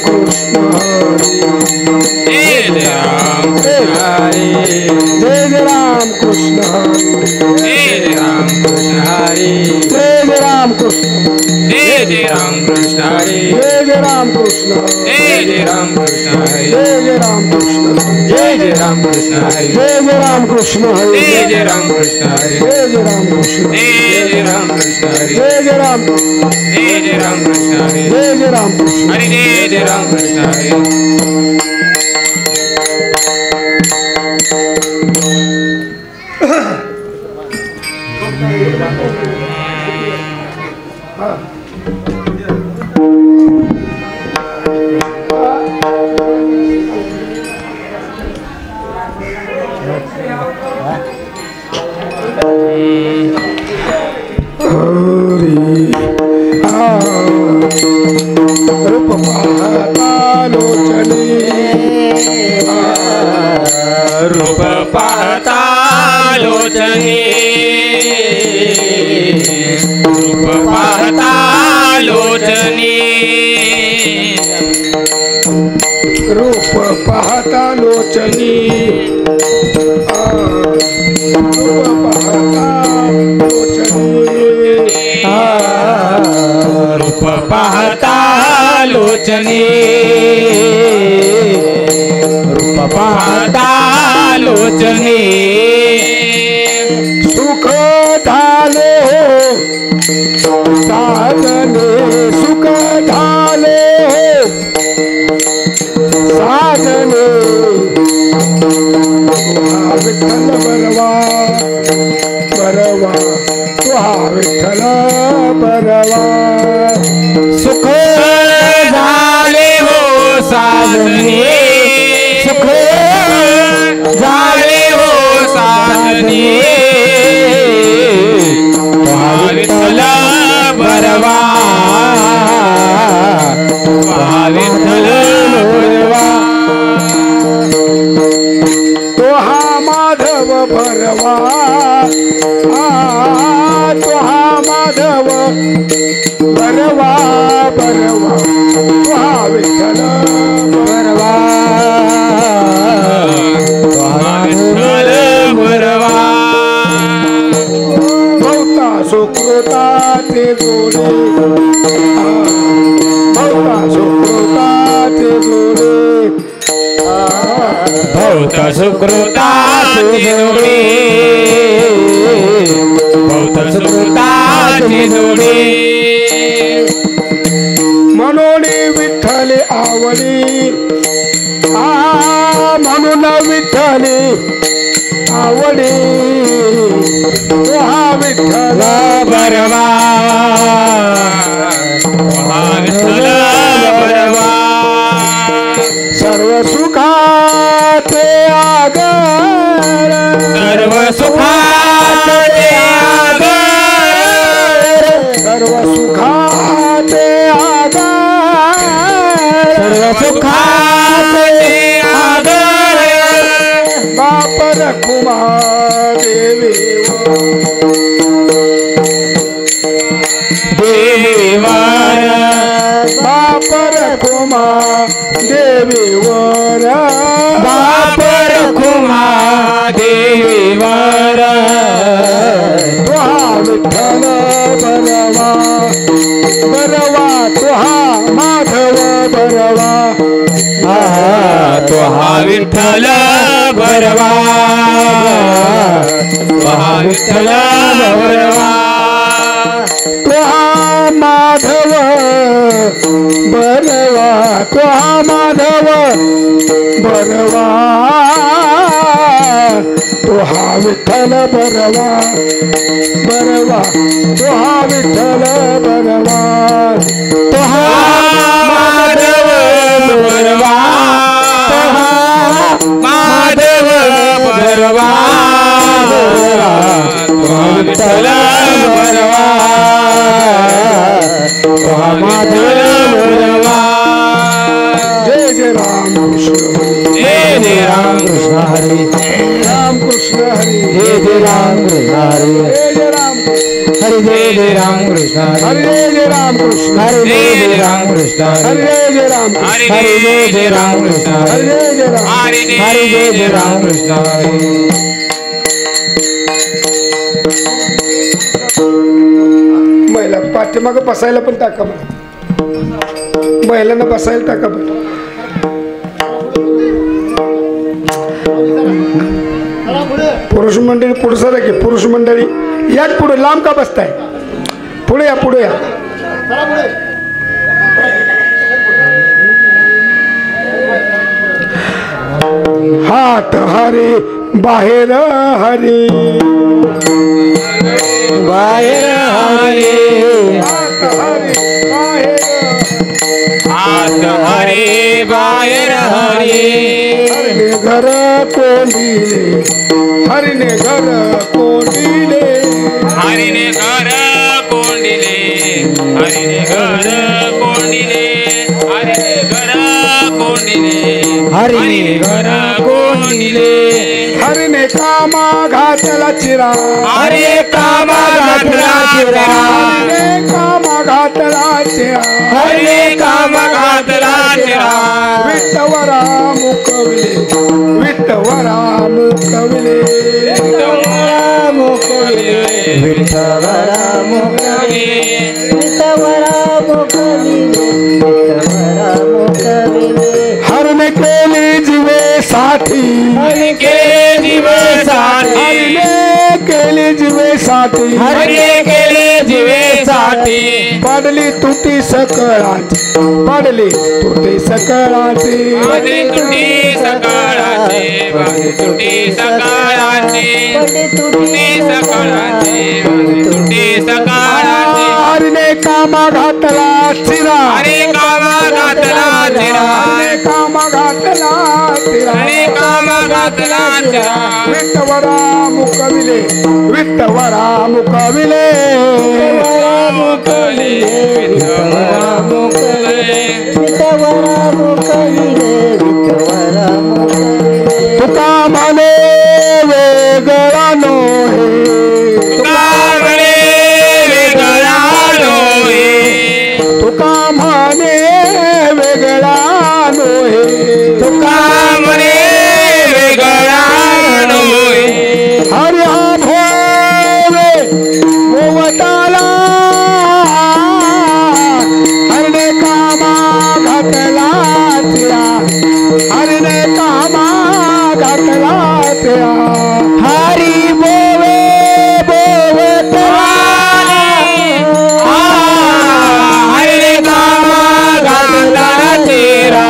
कृष्ण हरी जय जय राम कृष्ण हरी जय जय राम कृष्ण हरी जय जय राम कृष्ण हरी जय जय राम कृष्ण जय जय राम कृष्ण हरी जय जय राम कृष्ण जय जय राम कृष्ण हरी जय जय राम कृष्ण जय जय राम कृष्ण हरी जय जय राम कृष्ण हरी जय जय राम कृष्ण हरी जय जय राम कृष्ण जय जय राम कृष्ण हरी जय जय राम जय जय राम कृष्ण हरी जय जय राम कृष्ण हरि जय जय राम कृष्ण हरी रूप पाहता लोचनी रूप पाहता लोचनी रूप पाहता लोचनी रूप पाहता लोचनी रूप पाहता लोचनी रूप पाहता लोचनी रूप पाहता लोचनी सुख झाले साधने सुख झाले साधने विठ्ठल बरवा बरवा तुहा विठ्ठल बरवा सुख झाले हो साधने सुख झाले हो साधने विठ्ठल बरवा विठ्ठल बरवा तुहा माधव बरवा तुहा माधव बरवा बरवा तुहा विठ्ठल बरवा विठ्ठल बरवा भवता सुकृताचे जोडे भवता सुकृताचे जोडे भौत सुकृताचे जोडे भौत सुकृताचे जोडे म्हणून विठ्ठले आवडी म्हणून विठ्ठले आवडी तुहा विठ्ठल बरवा विठ्ठल बरवा सर्व सुखाचे आगर सर्व सुखाचे आगर सर्व सुखाचे आगर सर्व सुखाचे आगर बाप रखुमा देवी देवीवर बाप रखुमा देवीवर बाप रखुमा देवीवर तुहा विठ्ठल बरवा बरवा तुहा माधव बरवा तुहा विठ्ठल बरवा तुहा विठ्ठल बरवा तुहा माधव बरवा तुहा माधव बरवा तुहा विठ्ठल बरवा बरवा तुहा विठ्ठल बरवा तुहा माधव बरवा तुहा माधव बरवा तुहा विठ्ठल बरवा तुहा माधव बरवा जय जय राम कृष्ण हरी जय जय राम कृष्ण हरी राम कृष्ण हरी जय जय राम कृष्ण हरी जय जय राम हरी जय जय राम कृष्ण हरे जय राम कृष्ण हरे जय राम कृष्ण हरे जय राम हरे हरे जय राम कृष्ण हरे जय राम हरे हरे जय राम कृष्ण महिला पाठीमागं बसायला पण टाका बरं. महिलांना बसायला टाका बरं. पुरुष मंडळी पुढे सर की पुरुष मंडळी या पुढे लांब का बसताय पुढे या पुढे या हात हरी बाहेर हरी बाहेर हरे हात हरी बाहेर हात हरे बाहेर हरे हरणे घर कोंडिले हरणे घर कोंडिले हरिने घर कोंडिले हरिने घर कोंडिले हरिने घर कोंडिले हरिने घर कोंडिले हरणे कामा घातला चिरा हरे कामा घातला चिरा हरणे कामा घातला चिरा हरे कामा घातला चिरा विठ्ठवरा मुकविले विठ्ठवरा मुकविले विठ्ठवरा मुकविले विठ्ठवरा मुकविले विठ्ठवरा मुकविले हरणे केली जीवे साठी हरि केले जीवे साठी हरणे केली जीवे साठी हरे केले जीवे साठी पडली तुटी सकळाची पडली तुटी सकळाची बाजे तुटी सकाळाचे बाजे तुटी सकाळाचे तुटी सकाळाचे बाजे तुटी सकाळाचे हरणे कामा घातला चिरा हरे कामा घातला चिरा हरणे कामा घातला चिरा हरे कामा घातला चिरा विठ्ठवरा मुकविले विठ्ठवरा मुकविले मुकले विठ्ठवरा मुकले विठ्ठवरा मुकविले विठ्ठवरा मुकविले तुका म्हणे वेगळा नोहे तुका म्हणे वेगळा लोहे तुका म्हणे वेगळा नोहे तुका म्हणे वेगळा लोहे हरि हा भोवे मोवताला हरणे कामा घातला तिया हरणे कामा घातला तिया हरी बोवे बोवतला हरे कामा घातला तेरा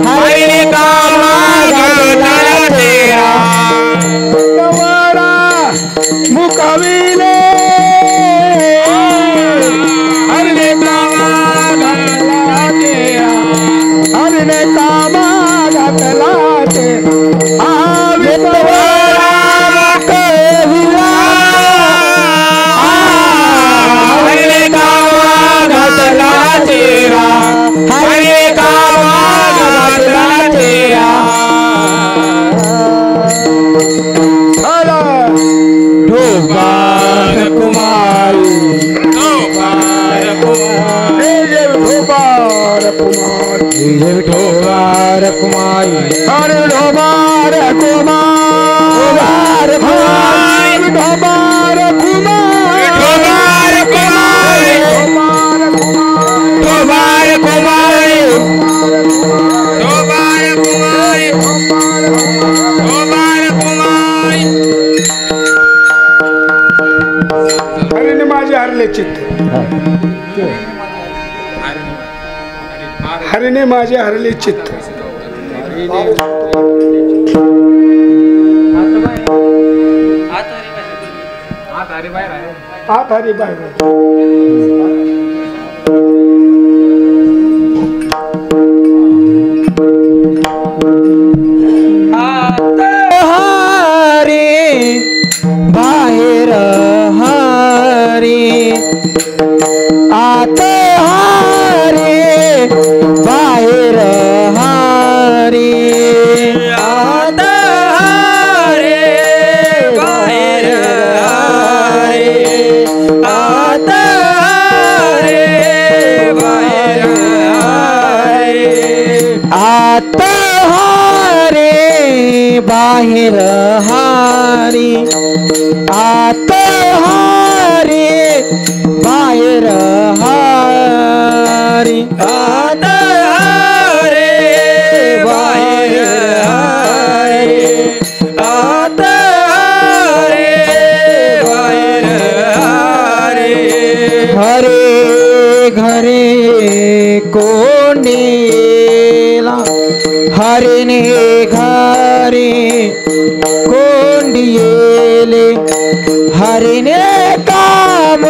हरे कामा घातला तेरा विठ्ठवरा मुकविले हरणे कामा घातला तिया हरणे कामा घातला ते हा विठ्ठवरा मुकविला हरे कामा घातला तेरा हरे कामा घातला तेरा हरा ढोबार कुमारी ढोबार कुमारी जय जय विठोबार कुमार जय विठोबार कुमारी हरे विठोबार कुमार कुमार विठोबार कुमार ढोबार कुमारी विठोबार कुमार ढोबार कुमारी ढोबार कुमारी ढोबार कुमारी हरीने माझे हरले चित्त हरीने माझे हरले चित्त आत हरी बाहेर हरे बाहेर हरे आत हरे बाहेर हरे आत हरे बाहेर हरे आत आत हारे बाहेर हारी आत हारे बाहेर हारी आत हारे बाहेर हारे आत हारे बाहेर हारे हरे घरे कोंडीला हरिने घरे कोंडियेले हरिने काम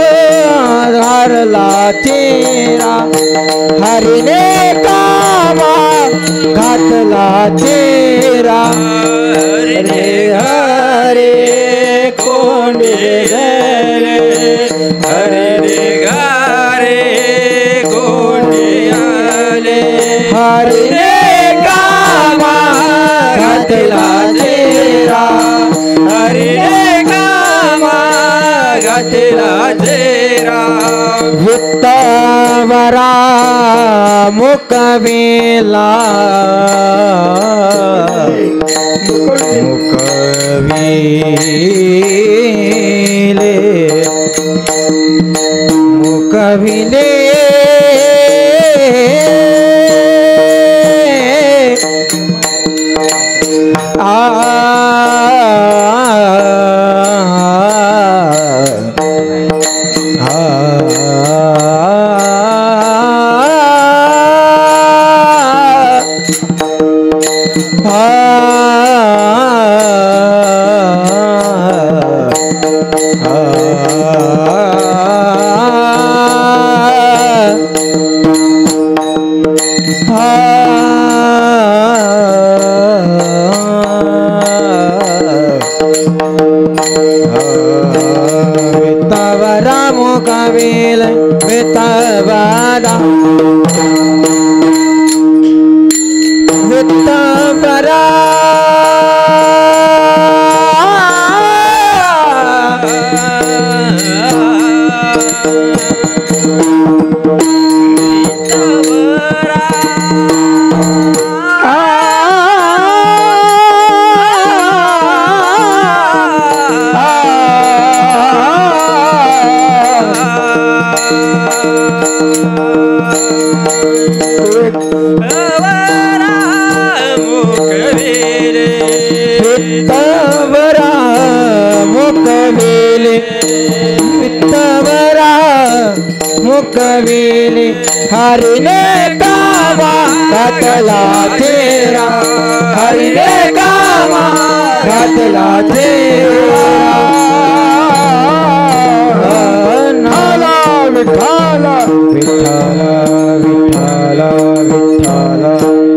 धरला तेरा हरिने कामा घातला तेरा हरे हरे कोंडे रे हरे घरे कोंडे आले हरिने कामा घातला तेरा हरे कामा घातला तेरा वित्तवरा मुकवेला मुकविले वित्तवरा मुकवेले वित्तवरा वित्तवरा वित्तवरा मुकवेले वित्तवरा मुकवेले हरिने कामा घातला तेरा हरिने कामा घातला तेरा नाला विठाला विठाला विठाला विठाला विठाला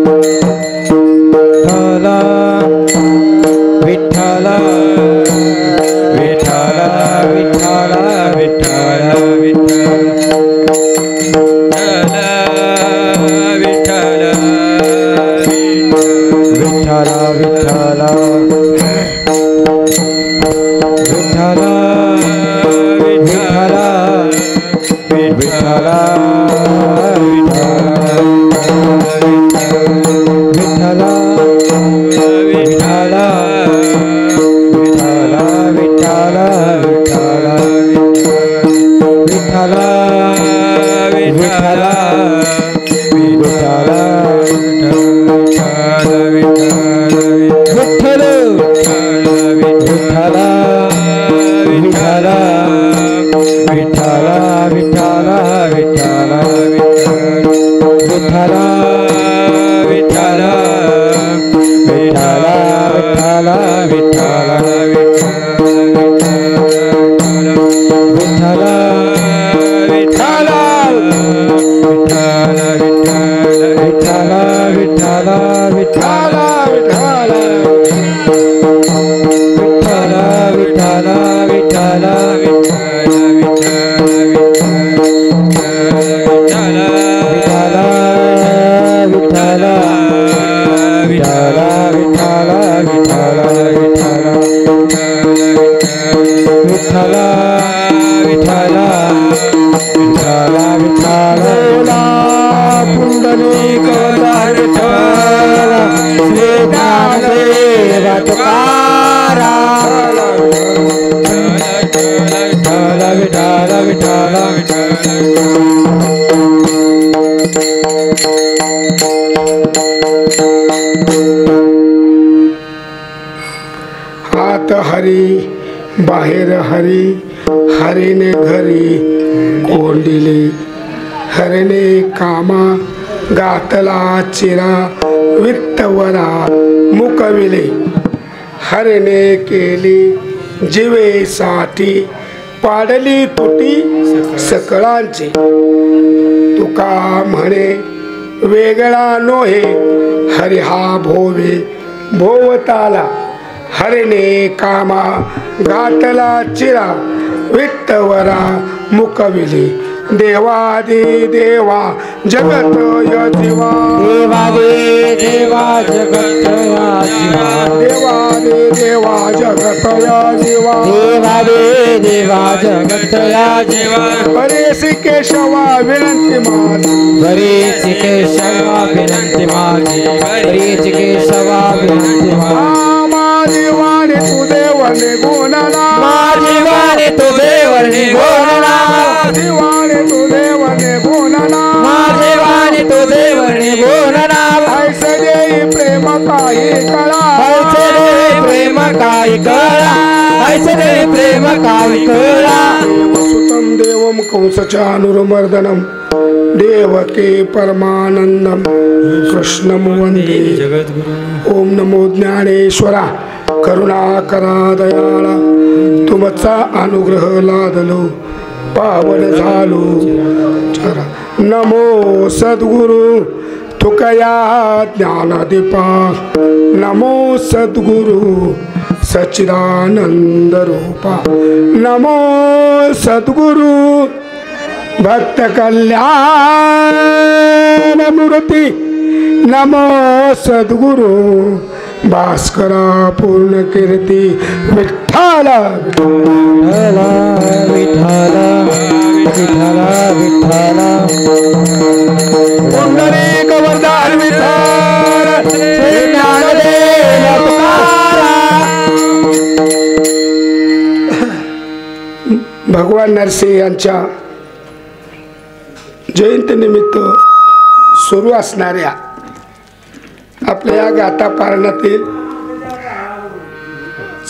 विठाला विठाला विठाला विठाला विठाला पुंडलिक श्री ज्ञानदेव तुकाराम विठ्ठल विठ्ठल विठ्ठल हात हरी बाहेर हरी हरीने घरी कोंडिले हरणे कामा गातला चिरा वित्तवरा मुकविले हरणे केली जीवेसाठी पाडली तुटी सकळांची तुका म्हणे वेगळा नोहे हरी हा भोवे भोवताला हरणे कामा घातला चिरा वित्तवरा मुकविले देवादि देवा जगत या जीवा देवादि देवा जगत या जीवा देवादि देवा जगत या जीवा देवादि देवा जगत या जीवा हरेसी केशवा विनंती माझी बरीच केशवा विनंती माझी बरीच केशवा विनंती माझी वाणी तुझे वर्णे गुणना माझी वाणी तुझे वर्णे गुणना माझी वाणी तुझे वर्णे गुणना माझी वाणी तुझे वर्णे गुणना ऐसे देई प्रेम काही कळा ऐसे रे प्रेम काही कळा ऐसे रे प्रेम काही कळा सुतम देवम कंसचानुरमर्दनम देवके परमानंदम कृष्णम वंदे ओम नमो ज्ञानेश्वरा करुणाकरा दयाळा तुमचा अनुग्रह लादलो पावन झालो चरा नमो सद्गुरु तुकया ज्ञानदीपा नमो सद्गुरु सच्चिदानंद रूपा नमो सद्गुरु भक्त कल्याण मूर्ती नमो सद्गुरु भास्करा पूर्ण कीर्ती विठ्ठल विठ्ठल विठ्ठल विठ्ठल विठ्ठल पुंडरीक वरदान विठ्ठल श्री ज्ञानदेव तुकाराम. भगवान नरसिंह यांच्या जयंतीनिमित्त सुरू असणाऱ्या आपल्या या गाथा पारणातील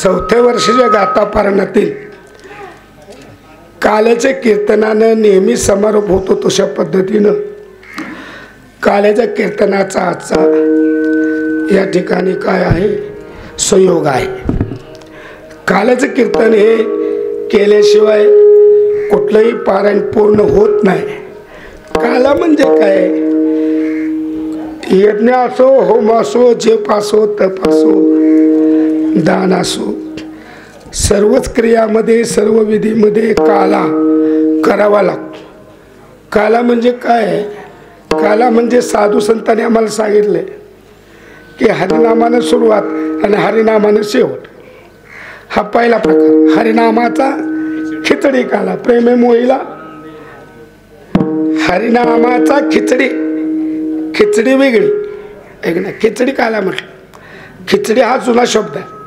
4थ्या वर्षाच्या गाथा पारणातील काल्याच्या कीर्तनानं नेहमी समारोप होतो तशा पद्धतीनं काल्याच्या कीर्तनाचा आजचा या ठिकाणी काय आहे संयोग आहे. काल्याचं कीर्तन हे केल्याशिवाय कुठलंही पारायण पूर्ण होत नाही. काला म्हणजे काय, यज्ञ असो होम असो जप असो तप असो दान असो सर्वच क्रियामध्ये सर्व विधीमध्ये काला करावा लागतो. काला म्हणजे काय, काला म्हणजे साधू संतांनी आम्हाला सांगितले की हरिनामानं सुरुवात आणि हरिनामानं शेवट. हा पहिला प्रकार हरिनामाचा खिचडी काला. प्रेमे मोहीला हरिनामाचा खिचडी, खिचडी वेगळी ऐक ना. खिचडी काला म्हटलं, खिचडी हा जुना शब्द आहे.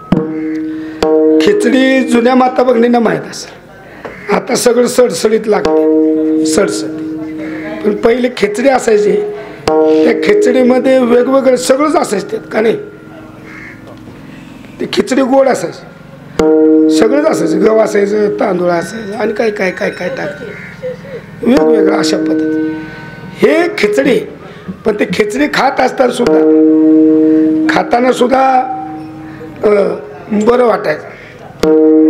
खिचडी जुन्या माता भगिनींना माहीत असेल. आता सगळं सडसडीत लागते सडसड. पण पहिले खिचडी असायची, त्या खिचडीमध्ये वेगवेगळं सगळंच असायचं का नाही. ती खिचडी गोड असायची, सगळंच असायचं. गव्हा असायचं, तांदूळ असायचं आणि काय काय काय काय टाकतं वेगवेगळं अशा पद्धती. हे खिचडी. पण ते खिचडी खात असताना सुद्धा खाताना सुद्धा बरं वाटायचं.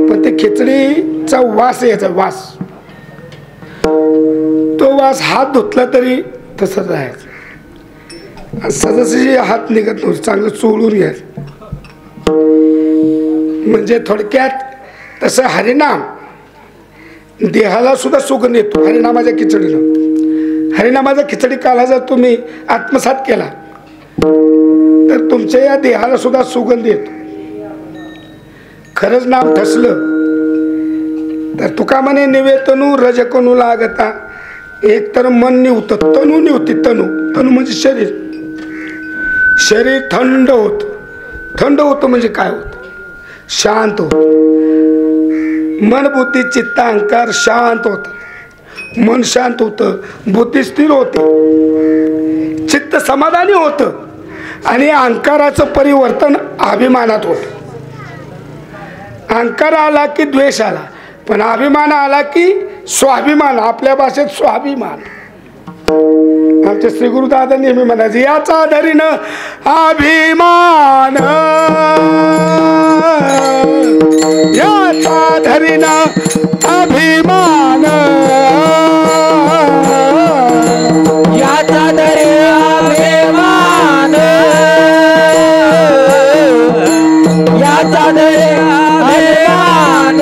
पण ते खिचडीचा वास यायचा, वास तो वास हात धुतला तरी तसंच राहायचं. सहजासहजी हात निघत नव्हतं, चांगलं चोळून घ्यायचं. म्हणजे थोडक्यात तसं हरिनाम देहाला सुद्धा सुगंध येतो हरिनामाच्या खिचडीनं. हरिनामाचा खिचडी काला जर तुम्ही आत्मसात केला तर तुमच्या या देहाला सुद्धा सुगंध येतो. खरंच नाम ठसलं तर तुका म्हणे निवेतनू रजकनू लागता. एक तर मन निवतं, तनू निवती. तनू, तनू म्हणजे शरीर. शरीर थंड होतं. थंड होतं म्हणजे काय होतं? शांत होतं. मन बुद्धी चित्त अहंकार शांत होतं. मन शांत होतं, बुद्धी स्थिर होते, चित्त समाधानी होतं आणि अहंकाराचं परिवर्तन अभिमानात होतं. अहंकार आला की द्वेष आला, पण अभिमान आला की स्वाभिमान. आपल्या भाषेत स्वाभिमान. आमचे श्री गुरुदादा नेहमी म्हणायचे, याचा धरीनं अभिमान, याचा धरीनं अभिमान, याचा धरी अभिमान, याचा धरी अभिमान.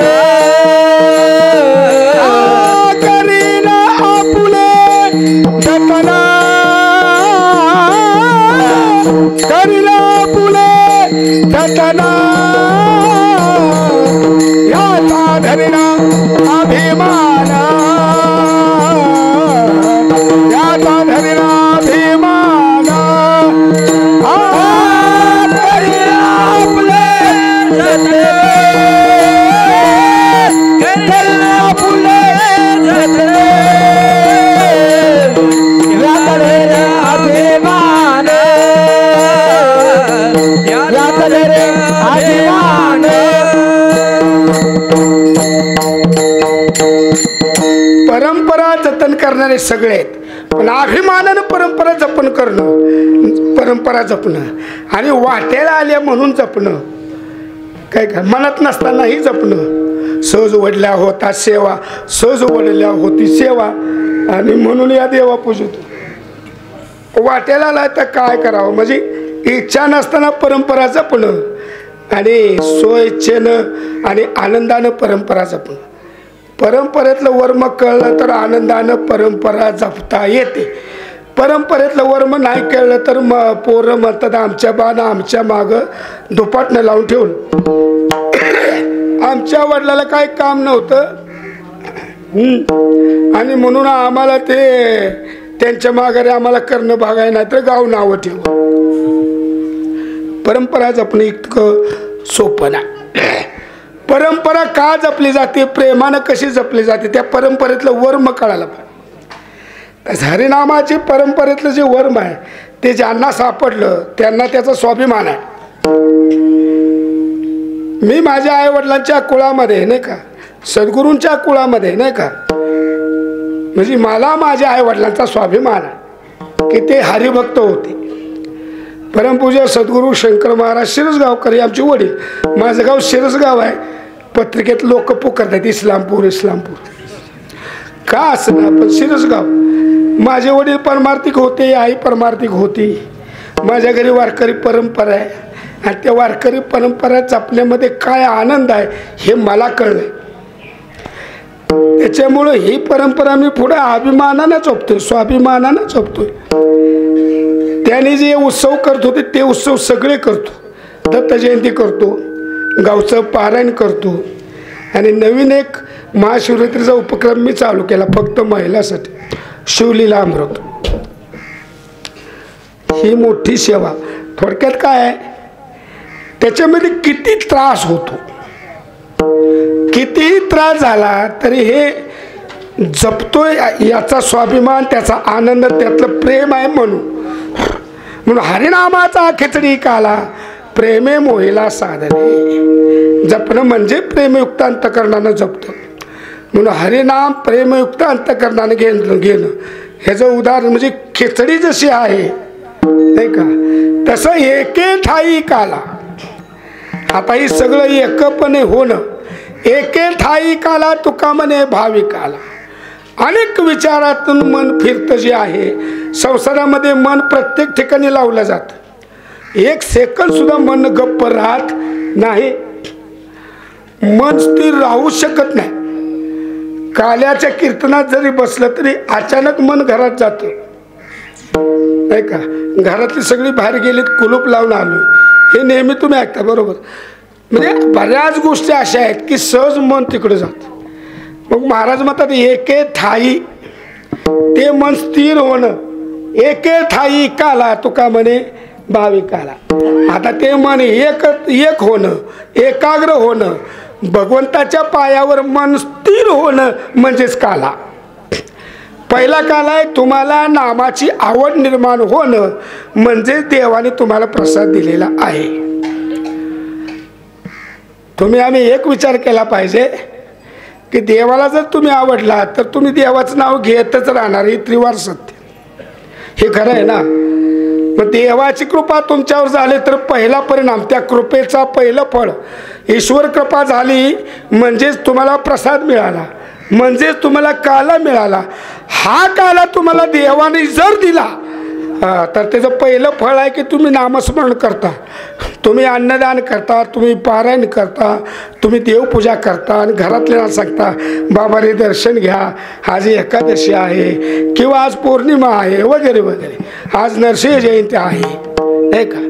करीन आपुले जतना, करीन आपुले जतना, याचा धरीना अभिमान, याचा धरीना अभिमान. करीन आपुले जतने, करीन आपुले जतने, याचा धरी अभिमान, याचा धरी अभिमान. परंपरा जतन करणारे सगळे आहेत, पण अभिमानानं परंपरा जपन करणं, परंपरा जपणं आणि वाटेला आल्या म्हणून जपणं, काय काय मनात नसतानाही जपणं. सहज वडल्या होता सेवा, सहज वडल्या होती सेवा, आणि म्हणून या देवा पूजतो. वाटेला आला तर काय करावं, म्हणजे इच्छा नसताना परंपरा जपणं आणि स्वइच्छेनं आणि आनंदानं परंपरा जपणं. परंपरेतलं वर्म कळलं तर आनंदानं परंपरा जपता येते. परंपरेतलं वर्म नाही कळलं तर पोरं म्हणतात आमच्या बाना आमच्या मागं दुपाटनं लावून ठेवलं. आमच्या वडिलाला काय काम नव्हतं आणि म्हणून आम्हाला ते त्यांच्या माघारी आम्हाला करणं भागाय नाही तर गाव नावं ठेव. परंपरा जपणं इतकं सोपं नाही. परंपरा का जपली जाते, प्रेमानं कशी जपली जाते, त्या परंपरेतलं वर्म कळायला पाहिजे. हरिनामाची परंपरेतलं जे वर्म आहे ते ज्यांना सापडलं त्यांना त्याचा स्वाभिमान आहे. मी माझ्या आई वडिलांच्या कुळामध्ये नाही का, सद्गुरूंच्या कुळामध्ये नाही का, म्हणजे मला माझ्या आई वडिलांचा स्वाभिमान आहे की ते हरिभक्त होते. परमपूज्य सद्गुरू शंकर महाराज शिरसगावकर आमचे वडील. माझं गाव शिरसगाव आहे. पत्रिकेत लोक पुकारतात इस्लामपूर इस्लामपूर, का असं ना, पण शिरसगाव. माझे वडील परमार्थिक होते, आई परमार्थिक होती. माझ्या घरी वारकरी परंपरा आहे आणि त्या वारकरी परंपरा जपण्यामध्ये काय आनंद आहे हे मला कळलं. त्याच्यामुळं ही परंपरा मी पुढे अभिमानानं जपतोय, स्वाभिमानानं जपतोय. त्याने जे उत्सव करत होते ते उत्सव सगळे करतो. दत्त जयंती करतो, गावचं पारायण करतो आणि नवीन एक महाशिवरात्रीचा उपक्रम मी चालू केला फक्त महिलांसाठी, शिवलीला अमृत. ही मोठी सेवा. थोडक्यात काय आहे, त्याच्यामध्ये किती त्रास होतो, कितीही त्रास झाला तरी हे जपतोय, याचा स्वाभिमान, त्याचा आनंद, त्यातलं प्रेम आहे. म्हणून हरिनामाचा खिचडी काला प्रेमे मोहिला साधने. जपणं म्हणजे प्रेमयुक्त अंतकरणानं जपतो. म्हणून हरिनाम प्रेमयुक्त अंतकरणानं घेणं ह्याचं उदाहरण म्हणजे खिचडी जशी आहे नाही का, तसं एके ठाई काला. आता ही सगळं एकपणे होणं, एके ठाई काला तुका म्हणे भाविकाला. अनेक विचारातून मन फिरतं जे आहे. संसारामध्ये मन प्रत्येक ठिकाणी लावलं जातं. एक सेकंद सुद्धा मन गप्प राहत नाही. मन स्थिर राहू शकत नाही. काल्याच्या कीर्तनात जरी बसलं तरी अचानक मन घरात जातं नाही का. घरातली सगळी बाहेर गेलीत, कुलूप लावून आलोय, हे नेहमी तुम्ही ऐकता बरोबर. म्हणजे बऱ्याच गोष्टी अशा आहेत की सहज मन तिकडे जात. मग महाराज म्हणतात एके ठाई, ते मन स्थिर होणं. एके ठाई काला तुका म्हणे भाविकाला. आता ते मन एक होणं, एकाग्र होणं, भगवंताच्या पायावर मन स्थिर होणं म्हणजेच काला. पहिला काल आहे तुम्हाला नामाची आवड निर्माण होणं म्हणजे देवाने तुम्हाला प्रसाद दिलेला आहे. तुम्ही आम्ही एक विचार केला पाहिजे की देवाला जर तुम्ही आवडला तर तुम्ही देवाचं नाव घेतच राहणार. ही त्रिवार सत्य, हे खरं आहे ना. मग देवाची कृपा तुमच्यावर झाली तर पहिला परिणाम, त्या कृपेचा पहिलं फळ, ईश्वर कृपा झाली म्हणजेच तुम्हाला प्रसाद मिळाला, म्हणजेच तुम्हाला काला मिळाला. हा काला तुम्हाला देवाने जर दिला तर त्याचं पहिलं फळ आहे की तुम्ही नामस्मरण करता, तुम्ही अन्नदान करता, तुम्ही पारायण करता, तुम्ही देवपूजा करता आणि घरातल्याला सांगता बाबा रे दर्शन घ्या, आज एकादशी आहे किंवा आज पौर्णिमा आहे वगैरे वगैरे, आज नरसिंह जयंती आहे, नाही का.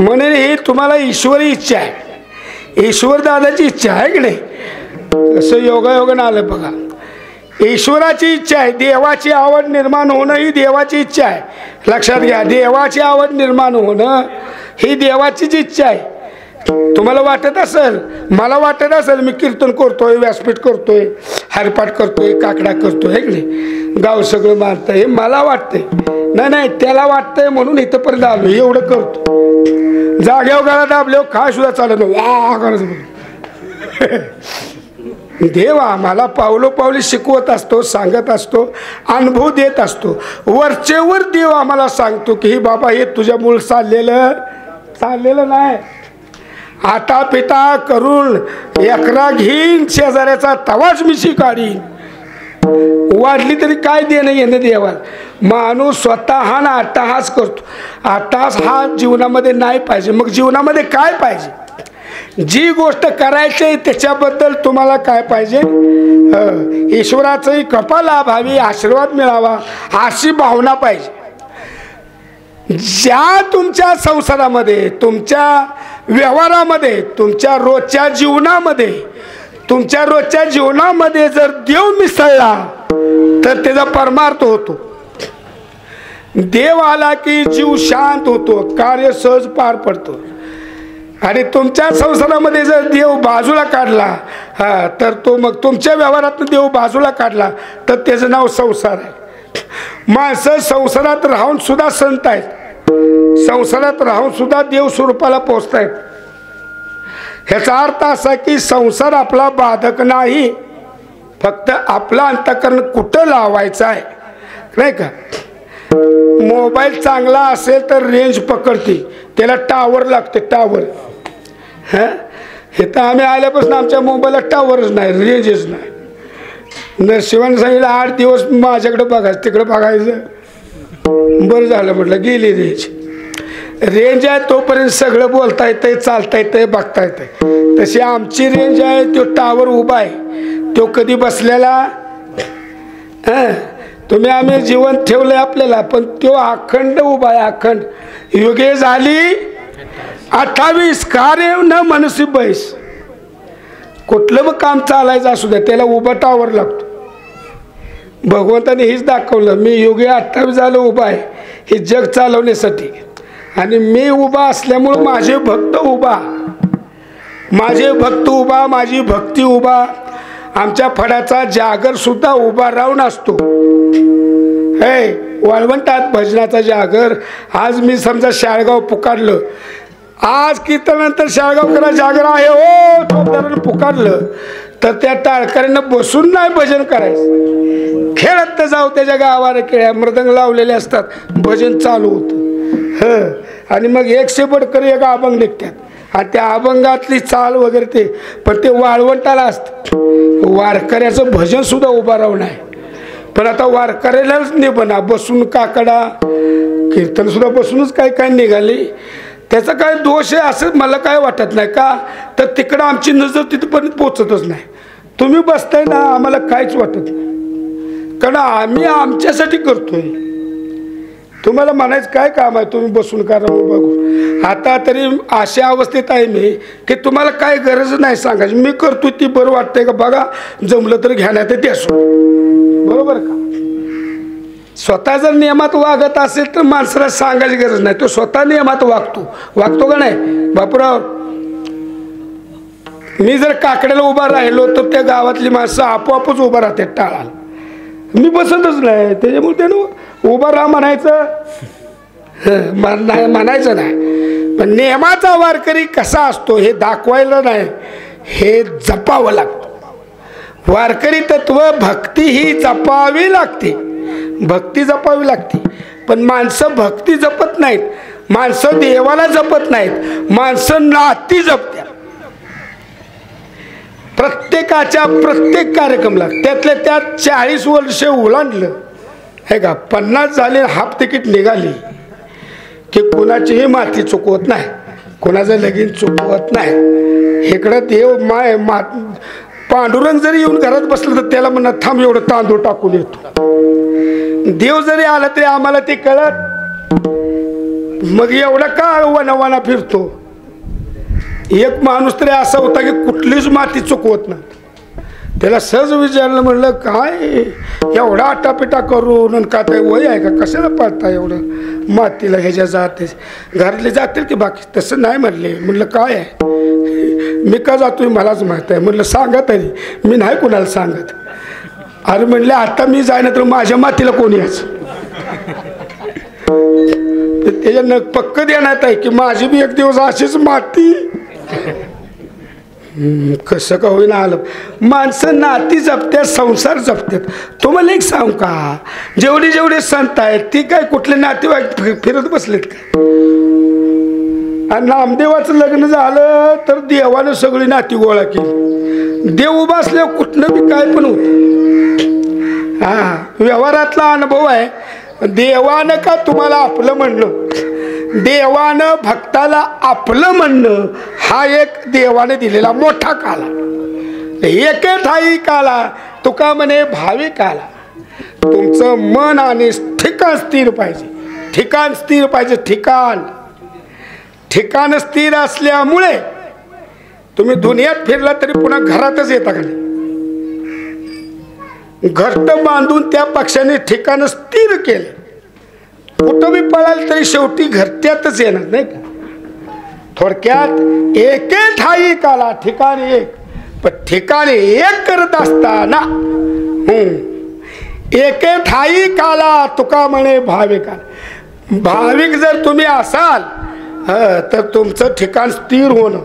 म्हणून ही तुम्हाला ईश्वरी इच्छा आहे, ईश्वर दादाची इच्छा आहे की नाही. कसं योगायोगानं आलं बघा. ईश्वराची इच्छा आहे, देवाची आवड निर्माण होणं ही देवाची इच्छा आहे. लक्षात घ्या, देवाची आवड निर्माण होणं ही देवाचीच इच्छा आहे. तुम्हाला वाटत असेल, मला वाटत असेल मी कीर्तन करतोय, व्यासपीठ करतोय, हरिपाठ करतोय, काकडा करतोय, हे की नाही, गाव सगळं मारतंय, मला वाटतंय. नाही नाही, त्याला वाटतंय म्हणून इथंपर्यंत आलो, एवढं करतो. जाग्यावर गाला दाबल्यावर खा सुद्धा चालत नाही, वा करायचं. देव आम्हाला पावलोपावली शिकवत असतो, सांगत असतो, अनुभव देत असतो. वरचेवर देव आम्हाला सांगतो की ही बाबा हे तुझ्यामुळे चाललेलं नाही. आता पिता करून एकरा घेईन शेजाऱ्याचा तवाच मिशी काढीन. वाढली तरी काय देणं येणं देवाला. माणूस स्वतः ना अट्टाहास करतो. अट्टाहास हा जीवनामध्ये नाही पाहिजे. मग जीवनामध्ये काय पाहिजे? जी गोष्ट करायची आहे त्याच्याबद्दल तुम्हाला काय पाहिजे? ईश्वराचंही कृपा लाभावी, आशीर्वाद मिळावा अशी भावना पाहिजे. ज्या तुमच्या संसारामध्ये, तुमच्या व्यवहारामध्ये, तुमच्या रोजच्या जीवनामध्ये जर देव मिसळला तर त्याचा परमार्थ होतो. देव आला की जीव शांत होतो, कार्य सहज पार पडतो. आणि तुमच्या संसारामध्ये जर देव बाजूला काढला तर तो मग तुमच्या व्यवहारात देव बाजूला काढला तर त्याचं नाव संसार आहे. माणसं संसारात राहून सुद्धा संत आहेत, संसारात राहून सुद्धा देव स्वरूपाला पोचतायत. ह्याचा अर्थ असा की संसार आपला बाधक नाही, फक्त आपला अंतःकरण कुठं लावायचं आहे, नाही का. मोबाईल चांगला असेल तर रेंज पकडते, त्याला टावर लागते, टावर. हे तर आम्ही आल्यापासून आमच्या मोबाईलला टावरच नाही, रेंजच नाही. नरशिवाने सांगितलं 8 दिवस माझ्याकडे बघायचं, तिकडे बघायचं. बरं झालं म्हटलं, गेली रेंज आहे तोपर्यंत सगळं बोलता येतंय, चालता येतंय, बघता येतंय. तशी आमची रेंज आहे, तो टावर उभा आहे, तो कधी बसलेला. तुम्ही आम्ही जीवन ठेवलंय आपल्याला, पण तो अखंड उभा आहे, अखंड. युगे झाली 28 कार्य न मनसी बैस. कुठलं मग काम चालायचं असू द्या त्याला उभा टावर लागतो. भगवंताने हेच दाखवलं, मी युगे 28 झालं उभा आहे हे जग चालवण्यासाठी. आणि मी उभा असल्यामुळं माझे भक्त उभा, माझे भक्त उभा, माझी भक्ती उभा. आमच्या फडाचा जागर सुद्धा उभा राहून असतो. हे वाळवंटात भजनाचा जागर. आज मी समजा शाळगाव पुकारलं, आज कीर्तनानंतर शाळगावकरा जागर आहे ओ चौदारानं पुकारलं तर त्या टाळकऱ्यांना बसून नाही भजन करायचं, खेळत जाऊ. त्याच्या गावाला खेळ्या मृदंग लावलेले असतात, भजन चालू होतं. आणि मग 100 बडकर एक अभंग निघतात आणि त्या अभंगातली चाल वगैरे ते, पण ते वाळवंटाला असतं. वारकऱ्याचं भजन सुद्धा उभा राहून आहे. पण आता वारकऱ्यालाच निबना बसून काकडा कीर्तन सुद्धा बसूनच काय काय निघाली. त्याचा काय दोष आहे असं मला काय वाटत नाही. का तर तिकडं आमची नजर तिथपर्यंत पोचतच नाही. तुम्ही बसताय ना, आम्हाला काहीच वाटत नाही, कारण आम्ही आमच्यासाठी करतोय. तुम्हाला म्हणायचं काय काम आहे, तुम्ही बसून करा बघू. आता तरी अशा अवस्थेत आहे मी की तुम्हाला काय गरज नाही सांगायची. मी करतो ती बरं वाटतंय का बघा, जमलं तर घ्या नाही तर ते असो. बरोबर का? स्वतः जर नियमात वागत असेल तर माणसाला सांगायची गरज नाही. तो स्वतः नियमात वागतो का नाही? बापूराव, मी जर काकड्याला उभा राहिलो तर त्या गावातली माणसं आपोआपच उभा राहतात टाळाला. मी बसतच नाही. त्याच्यामुळे त्यानं उभा राहा म्हणायचं म्हणायचं नाही. पण नियमाचा वारकरी कसा असतो हे दाखवायला नाही, हे जपावं लागतं. वारकरी तत्व भक्ती ही जपावी लागते. भक्ती जपावी लागते. पण माणसं भक्ती जपत नाहीत, माणसं देवाला जपत नाहीत, माणसं नाती जपतात. प्रत्येकाच्या प्रत्येक कार्यक्रमाला त्यातल्या त्यात 40 वर्ष ओलांडलं हे का, 50 झाले, हाफ तिकीट निघाली की कुणाचीही माती चुकवत नाही, कुणाचं लगीन चुकवत नाही. इकडं देव पांडुरंग जरी येऊन घरात बसलं तर त्याला म्हणा थांब एवढं तांदूळ टाकून येतो. देव जरी आला तरी आम्हाला ते कळत. मग एवढा का वनावाना फिरतो? एक माणूस तरी असा होता की कुठलीच माती चुकवत नाही. त्याला सहज विचारलं, म्हणलं काय एवढा आटापिटा करून का ते वय आहे का, कशाला पाळता एवढं मातीला? ह्याच्या जाते घरातले जातील की बाकी? तसं नाही म्हणले. म्हणलं काय आहे? मी का जातोय मलाच माहीत आहे. म्हणलं सांगा तरी. मी नाही कोणाला सांगत. अरे म्हणले आता मी जाईना तर माझ्या मातीला कोणी यायचं? त्याच्या पक्क देण्यात आहे की माझी बी एक दिवस अशीच माती. कसं का होईना आलं. माणसं नाती जपतात, संसार जपतात. तुम्हाला एक सांगू का, जेवढे जेवढे संत आहेत ती काय कुठले नातेवाईक फिरत बसलेत का? आणि नामदेवाचं लग्न झालं तर देवानं सगळी नाती गोळा केली. देव उभा असल्यावर कुठनं बी काय पण होत. हा व्यवहारातला अनुभव आहे. देवानं का तुम्हाला आपलं म्हणणं, देवानं भक्ताला आपलं म्हणणं हा एक देवाने दिलेला मोठा काला. एके ठाई काला तुका म्हणे भावी काला. तुमचं मन आणि ठिकाण स्थिर पाहिजे. ठिकाण स्थिर पाहिजे. ठिकाण स्थिर असल्यामुळे तुम्ही दुनियात फिरला तरी पुन्हा घरातच येता का नाही? घरट बांधून त्या पक्षाने ठिकाण स्थिर केले. कुठं बी पळाल तरी शेवटी घरट्यातच येणार नाही का? थोडक्यात एके ठाई काला, ठिकाण एक, पण ठिकाण एक करत असताना एके ठाई काला तुका म्हणे भाविक. भाविक जर तुम्ही असाल तर तुमचं ठिकाण स्थिर होणं.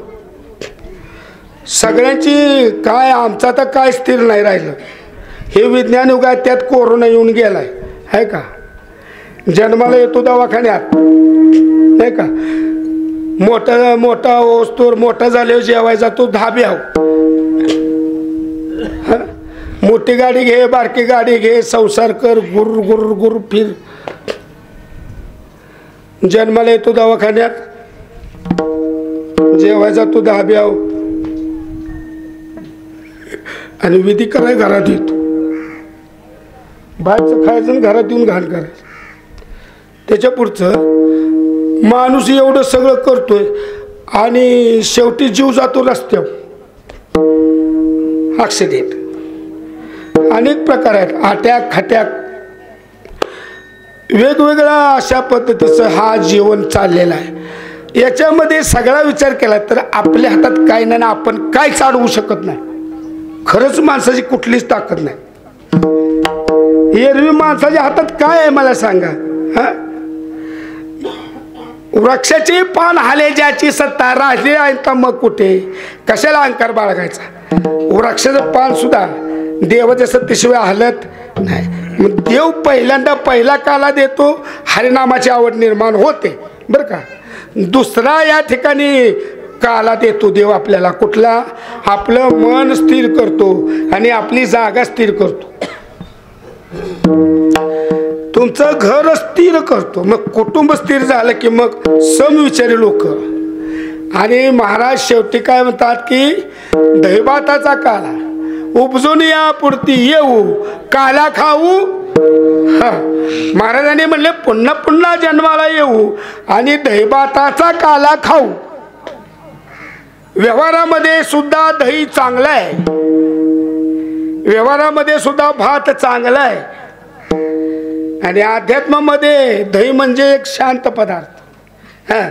सगळ्यांची काय, आमचा तर काय स्थिर नाही राहिलं. हे विज्ञान युग आहे, त्यात कोरोना येऊन गेलाय आहे का? जन्माला येतो दवाखान्यात नाही का? मोठा वस्तूर मोठा झाल्यावर जेवायचा तो धाब्याव. मोठी गाडी घे, बारकी गाडी घे, संसार कर, गुर गुर गुर फिर. जन्माला येतो दवाखान्यात, जेवायचा तो धाब्याव, आणि विधी कराय घरात येतो. बाहेरचं खायचं घरात येऊन घाण करायचं. त्याच्या पुढचं माणूस एवढं सगळं करतोय आणि शेवटी जीव जातो रस्त्यावर. ॲक्सिडेंट अनेक प्रकार आहेत. अटॅक, खटॅक, वेगवेगळ्या अशा पद्धतीचं हा जीवन चाललेलं आहे. याच्यामध्ये सगळा विचार केला तर आपल्या हातात काय नाही, आपण काय चालवू शकत नाही. खरंच माणसाची कुठलीच ताकद नाही. एरवी माणसाच्या हातात काय आहे मला सांगा? वृक्षाची पान हाले ज्याची सत्ता, राहिले आहे तर मग कुठे कशाला अहंकार बाळगायचा? वृक्षाचं पान सुद्धा देवाच्या सत्तेशिवाय हलत नाही. मग देव पहिल्यांदा पहिला काला देतो, हरिनामाची आवड निर्माण होते बरं का. दुसरा या ठिकाणी काला देतो देव आपल्याला. कुठला? आपलं मन स्थिर करतो आणि आपली जागा स्थिर करतो. तुमचं घर स्थिर करतो. मग कुटुंब स्थिर झालं की मग समविचारी लोक. आणि महाराज शेवटी काय म्हणतात की दहीभाताचा काला उपजून या पुरती येऊ, काला खाऊ. महाराजांनी म्हणले पुन्हा पुन्हा जन्माला येऊ आणि दहीभाताचा काला खाऊ. व्यवहारामध्ये सुद्धा दही चांगलं आहे, व्यवहारामध्ये सुद्धा भात चांगला आहे. आणि अध्यात्मामध्ये दही म्हणजे एक शांत पदार्थ हां,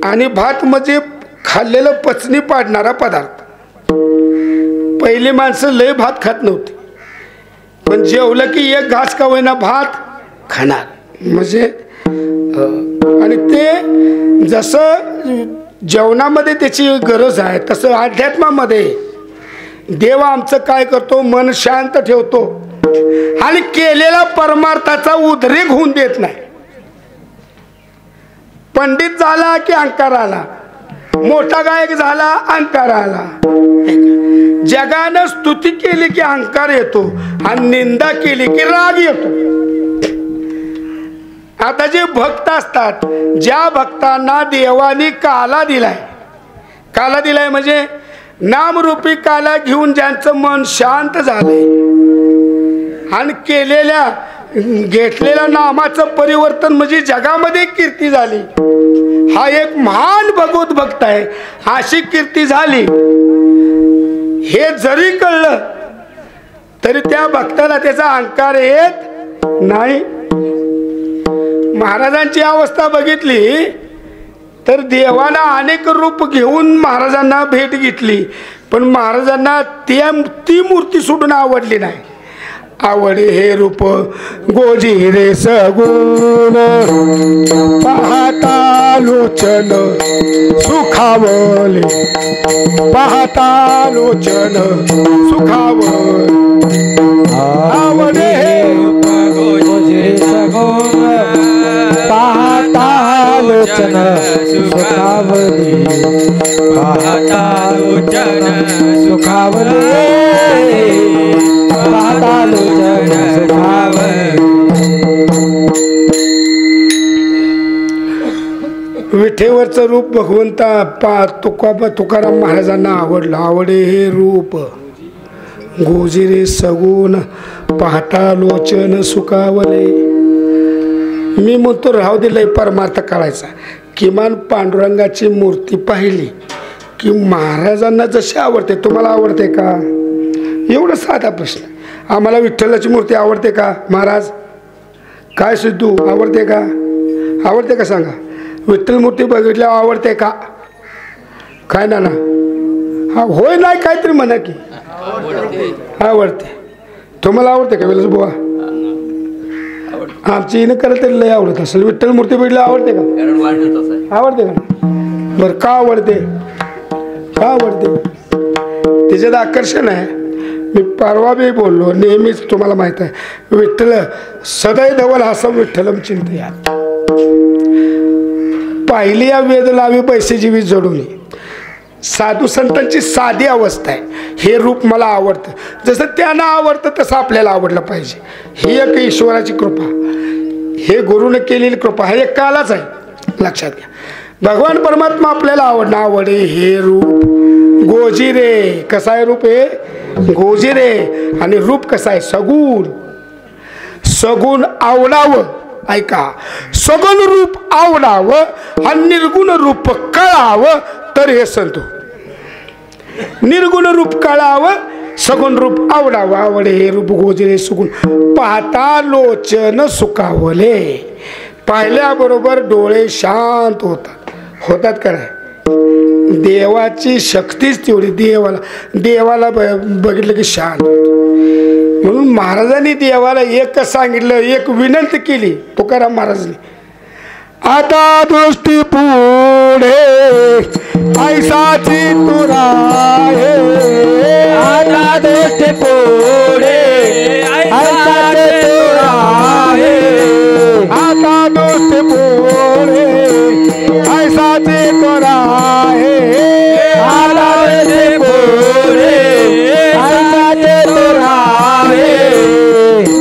आणि भात म्हणजे खाल्लेलं पचनी पाडणारा पदार्थ. पहिली माणसं लय भात खात नव्हती, पण जेवलं की एक घास का होईना भात खाणार म्हणजे. आणि ते जसं जेवणामध्ये त्याची गरज आहे तसं अध्यात्मामध्ये देव आमचं काय करतो, मन शांत ठेवतो आणि केलेला परमार्थाचा उद्रेक होऊन देत नाही. पंडित झाला की अहंकार आला, मोठा गायक झाला अहंकार आला. जगानं स्तुती केली की अहंकार येतो आणि निंदा केली की राग येतो. आता जे भक्त असतात, ज्या भक्तांना देवानी काला दिलाय म्हणजे नामरूपी काला घेऊन ज्यांचं मन शांत झालंय आणि घेतलेल्या नामाचं परिवर्तन म्हणजे जगामध्ये कीर्ती झाली. हा एक महान भगवत भक्त आहे, अशी कीर्ती झाली. हे जरी कळलं तरी त्या भक्ताला त्याचा अहंकार येत नाही. महाराजांची अवस्था बघितली तर देवाला अनेक रूप घेऊन महाराजांना भेट घेतली, पण महाराजांना ती मूर्ती सोडून आवडली नाही. आवडे हे रूप गोजी रे सगुण पाहता लोचन सुखावले, पाहता लोचन सुखावले. आवडे हे रूप गोजी रे सगुण पाहता लोचन सुखावले, पाहता लोचन सुखावले, पाहता लोचन सुखावले. विठेवरचं रूप भगवंता तुकाराम महाराजांना आवडलं. आवडे हे रूप गोजिरे सगुण पाहता लोचन सुखावले. मी म्हणतो राहू दिलंय परमार्थ कळायचा. किमान पांडुरंगाची मूर्ती पाहिली की महाराजांना जशी आवडते तुम्हाला आवडते का? एवढा साधा प्रश्न. आम्हाला विठ्ठलाची मूर्ती आवडते का महाराज? काय सिद्धू आवडते का? आवडते का सांगा. विठ्ठल मूर्ती बघितल्यावर आवडते का? काय ना हा होय नाही काहीतरी म्हणा की आवडते. तुम्हाला आवडते का वेळेस बुवा? आमची हिनं करत तरी लय आवडत असेल. विठ्ठल मूर्ती बघितली आवडते का? आवडते का? बरं का आवडते? का आवडते? त्याच्यात आकर्षण आहे. मी परवा बी बोललो, नेहमीच तुम्हाला माहित आहे विठ्ठल सदैव धवल हसं विठ्ठलम चिंतया. पाहिली या वेद लावी पैसे जीवी जडून. साधू संतांची साधी अवस्था आहे. हे रूप मला आवडतं. जसं त्यांना आवडतं तसं आपल्याला आवडलं पाहिजे. ही एक ईश्वराची कृपा, हे गुरुने केलेली कृपा, हे एक कालाच आहे. लक्षात घ्या. भगवान परमात्मा आपल्याला आवडणं. आवडे हे रूप गोजिरे. कसा आहे रूप? हे गोजिरे. आणि रूप कसा आहे? सगुण. सगुण आवडावं. ऐका, सगुण रूप आवडावं आणि निर्गुण रूप कळावं तर हे संतो. निर्गुण रूप कळावं, सगुण रूप आवडावं. आवडे हे रूप गोजिरे सगुण पाहता लोचन सुखावले. पाहिल्याबरोबर डोळे शांत होतात का नाही? देवाची शक्तीच तेवढी. देवाला बघितलं की शांत होतं. म्हणून महाराजांनी देवाला एकच सांगितलं, एक विनंती केली तुकाराम महाराजांनी. आता दृष्टी पुढे ऐसाची तुरा आहे. आता दृष्टी पुढे ऐसाची तुरा आहे. आता दृष्टी पुढे ऐसाची तुरा आहे. आता दृष्टी पुढे ऐसाची तुरा आहे.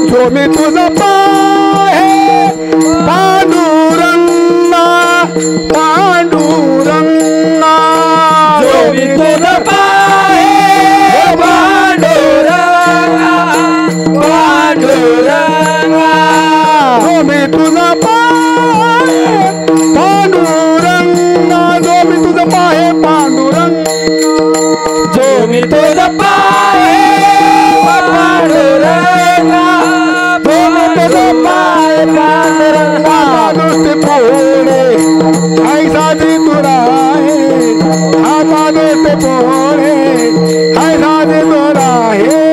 जो मी तुझं पाहे पांडुरंगा पांडुरंगा. जो मी तुझं पाहे पांडुरंगा पांडुरंगा. जो मी तुझं पाहे पांडुरंगा. जो मी तुझं पाहे पांडुरंगा. जो मी तुझं पाहे पांडुरंगा. जो मी तुझं पांडुरंगा दृष्टी पोळे ऐसा जे तुरा आहे आता दृष्टी पोळे ऐसा जे तुरा आहे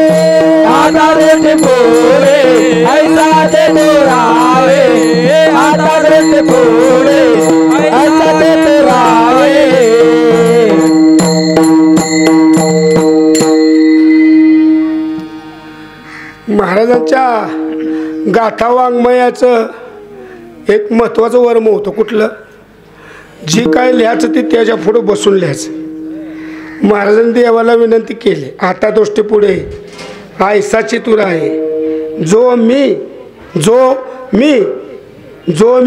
आता दृष्टी पोळे ऐसा ते दुरावे आता दृष्टी पोळे ऐसा ते दुरावे महाराजांच्या गाथा वाङ्मयाचं एक महत्वाचं वर्म होतं कुठलं जी काय लिहायचं ते त्याच्या पुढे बसून लिहायचं महाराजांनी देवाला विनंती केली आता दृष्टी पुढे ऐसाची तुरा आहे जो मी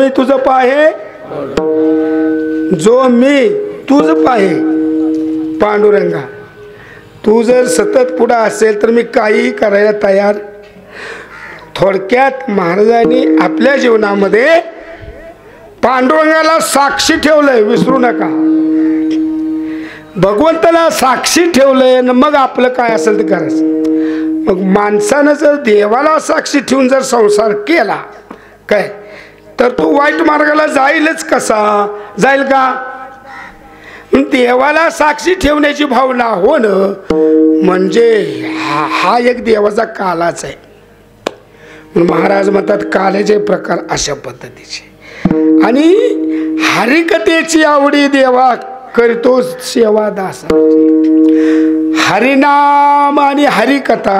तुझं पाहे जो मी तुझं पाहे पांडुरंगा तू जर सतत पुढं असेल तर मी काही करायला तयार थोडक्यात महाराजांनी आपल्या जीवनामध्ये पांडुरंगाला साक्षी ठेवलंय विसरू नका भगवंताला साक्षी ठेवलंय आणि मग आपलं काय असेल ते करायचं मग माणसानं जर देवाला साक्षी ठेवून जर संसार केला काय तर तो वाईट मार्गाला जाईलच कसा जाईल का देवाला साक्षी ठेवण्याची भावना होणं म्हणजे हा एक देवाचा कालाच आहे महाराज म्हणतात काल्याचे प्रकार अशा पद्धतीचे आणि हरिकथेची आवडी देवा करतो सेवा दासाची हरिनाम आणि हरिकथा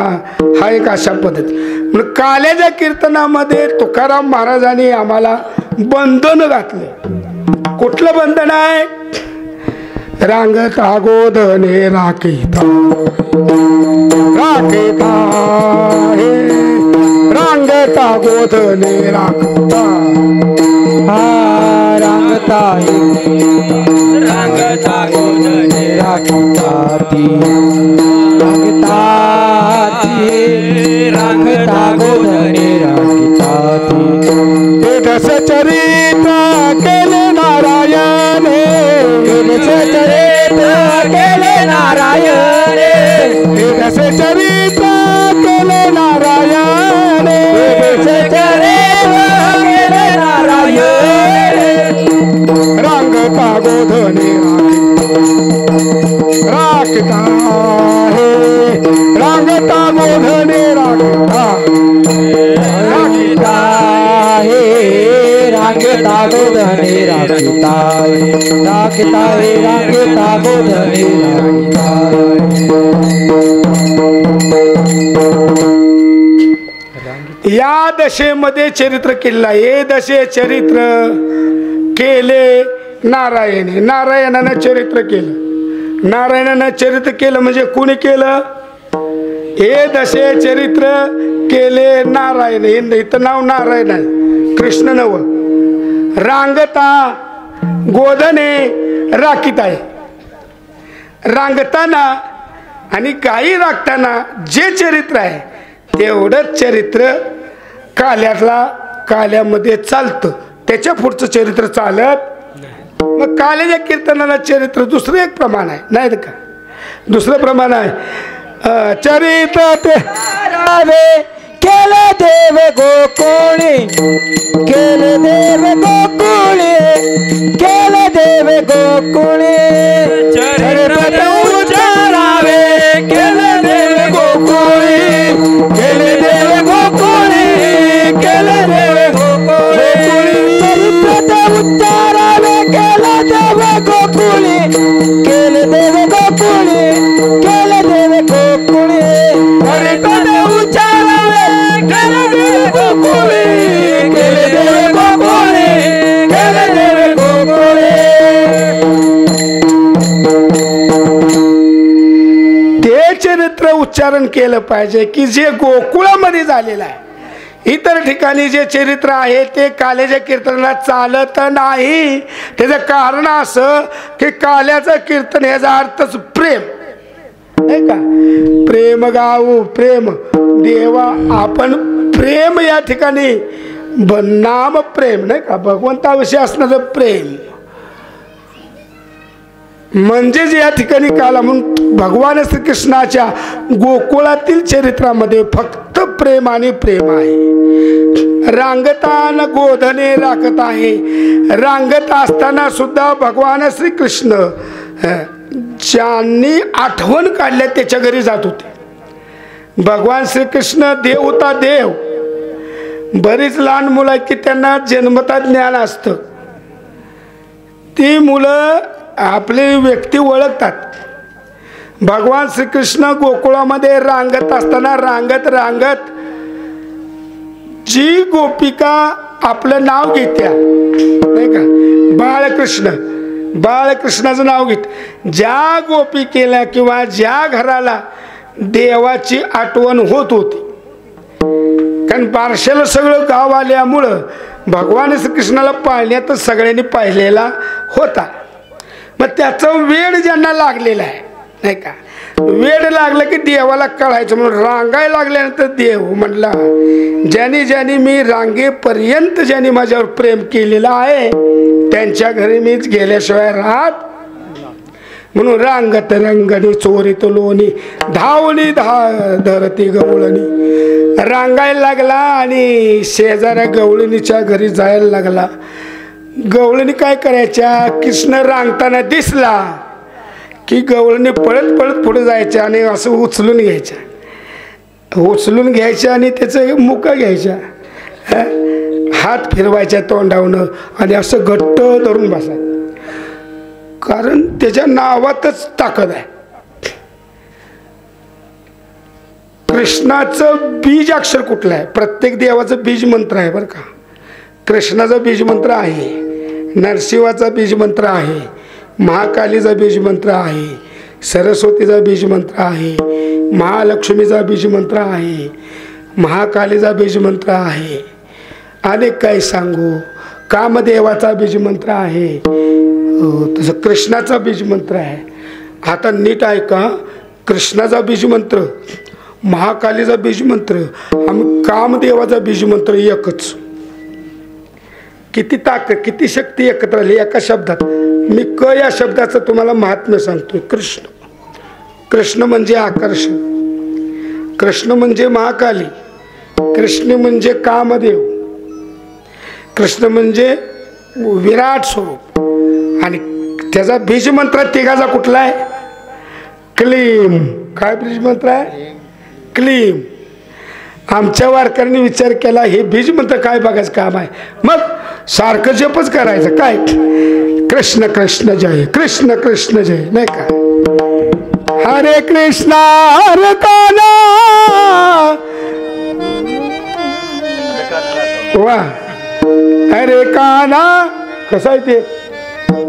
हा एक अशा पद्धती काल्याच्या कीर्तनामध्ये तुकाराम महाराजांनी आम्हाला बंधन घातलं कुठलं बंधन आहे रांगता गोधने राखिता राखिता हे रांगता गोधने राखता रांगता रांगता गोधने राखता रांगता रांगता गोधने राखता दश चरित्र केले नारायण चरित्र केले नारायण दश चरित्र केले नारायण चरित्र केले नारायण रांगता गोधने राखता हे रांगता गोधने राखता राखता हे रांगता गोधने राखता राखता हे रांगता गोधने राखता या दशेमध्ये चरित्र केलेलं हे दशे चरित्र केले नारायणे नारायणानं चरित्र केलं नारायणानं चरित्र केलं म्हणजे कोणी केलं हे दशे चरित्र केले नारायण हे इथं नाव नारायण आहे कृष्ण नव रांगता गोधने राखीत आहे रांगताना आणि गायी राखताना जे चरित्र आहे तेवढंच चरित्र काल्यामध्ये चालतं त्याच्या पुढचं चरित्र चालत मग काल्याच्या कीर्तनाला चरित्र दुसरं एक प्रमाण आहे नाही का दुसरं प्रमाण आहे चरित्र ते केले देव गोकुळे केले देव गोकुळे केले देव गोकुळे चरित्र उच्चारावे केले देव गोकुळे केले देव गोकुळे केले देव गोकुळे चरित्र उच्चारावे केले देव गोकुळे केले देव गोकुळे केले देव गोकुळे चरित्र उच्चारावे केले देव गोकुळे केले देव गोकुळे केले देव गोकुळे ते चरित्र उच्चारण केलं पाहिजे की जे गोकुळामध्ये झालेलं आहे इतर ठिकाणी जे चरित्र आहे ते काल्याच्या कीर्तनाला चालत नाही त्याचं कारण असं की काल्याचं कीर्तन याचा अर्थच प्रेम नाही का प्रेम गाऊ प्रेम देवा आपण प्रेम या ठिकाणी नाम प्रेम नाही का भगवंताविषयी असणारं प्रेम म्हणजेच या ठिकाणी काला म्हणून भगवान श्रीकृष्णाच्या गोकुळातील चरित्रामध्ये फक्त प्रेम आणि प्रेम आहे रांगतान गोधने राखत आहे. रांगत असताना सुद्धा भगवान श्रीकृष्ण ज्यांनी आठवण काढल्या त्याच्या घरी जात होते. भगवान श्रीकृष्ण देव होता देव. बरीच लहान मुलं आहेत की त्यांना जन्मता ज्ञान असतं. ती मुलं आपली व्यक्ती ओळखतात. भगवान श्रीकृष्ण गोकुळामध्ये रांगत असताना रांगत रांगत जी गोपिका आपलं नाव घेत्या नाही का, बाळकृष्ण, बाळकृष्णाचं नाव घेत, ज्या गोपिकेला किंवा ज्या घराला देवाची आठवण होत होती, कारण बारशाला सगळं गाव आल्यामुळं भगवान श्रीकृष्णाला पाळण्यातच सगळ्यांनी पाहिलेला होता. मग त्याचं वेळ ज्यांना लागलेला आहे नाही का, वेळ लागलं की देवाला कळायचं म्हणून रांगायला लागल्यानंतर देव म्हणला, ज्याने ज्याने मी रांगेपर्यंत ज्याने माझ्यावर प्रेम केलेलं आहे त्यांच्या घरी मीच गेल्याशिवाय राहत. म्हणून रांगत रंगणी चोरीत लोणी धावणी धरती गवळणी. रांगायला लागला आणि शेजाऱ्या गवळणीच्या घरी जायला लागला. गवळणी काय करायच्या, कृष्ण रांगताना दिसला की गवळणी पळत पळत पुढे जायच्या आणि असं उचलून घ्यायच्या आणि त्याचं मुका घ्यायच्या, हात फिरवायच्या तोंडावनं आणि असं घट्ट धरून बसायचं. कारण त्याच्या नावातच ताकद आहे. कृष्णाचं बीज अक्षर कुठलं आहे? प्रत्येक देवाचं बीज मंत्र आहे बरं का. कृष्णाचा बीज मंत्र आहे, नरसिंहाचा बीज मंत्र आहे, महाकालीचा बीज मंत्र आहे, सरस्वतीचा बीज मंत्र आहे, महालक्ष्मीचा बीज मंत्र आहे, महाकालीचा बीज मंत्र आहे, अनेक काही सांगू, कामदेवाचा बीज मंत्र आहे, तसं कृष्णाचा बीज मंत्र आहे. आता नीट ऐका, कृष्णाचा बीज मंत्र, महाकालीचा बीज मंत्र आणि कामदेवाचा बीज मंत्र एकच. किती ताकद, किती शक्ती एकत्र आली एका शब्दात. मी क या शब्दाचं तुम्हाला महात्म्य सांगतोय. कृष्ण, कृष्ण म्हणजे आकर्षण, कृष्ण म्हणजे महाकाली, कृष्ण म्हणजे कामदेव, कृष्ण म्हणजे विराट स्वरूप. आणि त्याचा बीज मंत्र तिघाचा कुठला आहे? क्लीम. काय बीज मंत्र आहे? क्लीम. आमच्या वारकऱ्यांनी विचार केला हे बीज मंत्र काय बघायचं काम आहे, मग सारखं जपच करायचं. काय कृष्ण कृष्ण जय, कृष्ण कृष्ण जय नाही का. हरे कृष्ण हरे कान्हा, वा हरे कान्हा. कसं आहे ते?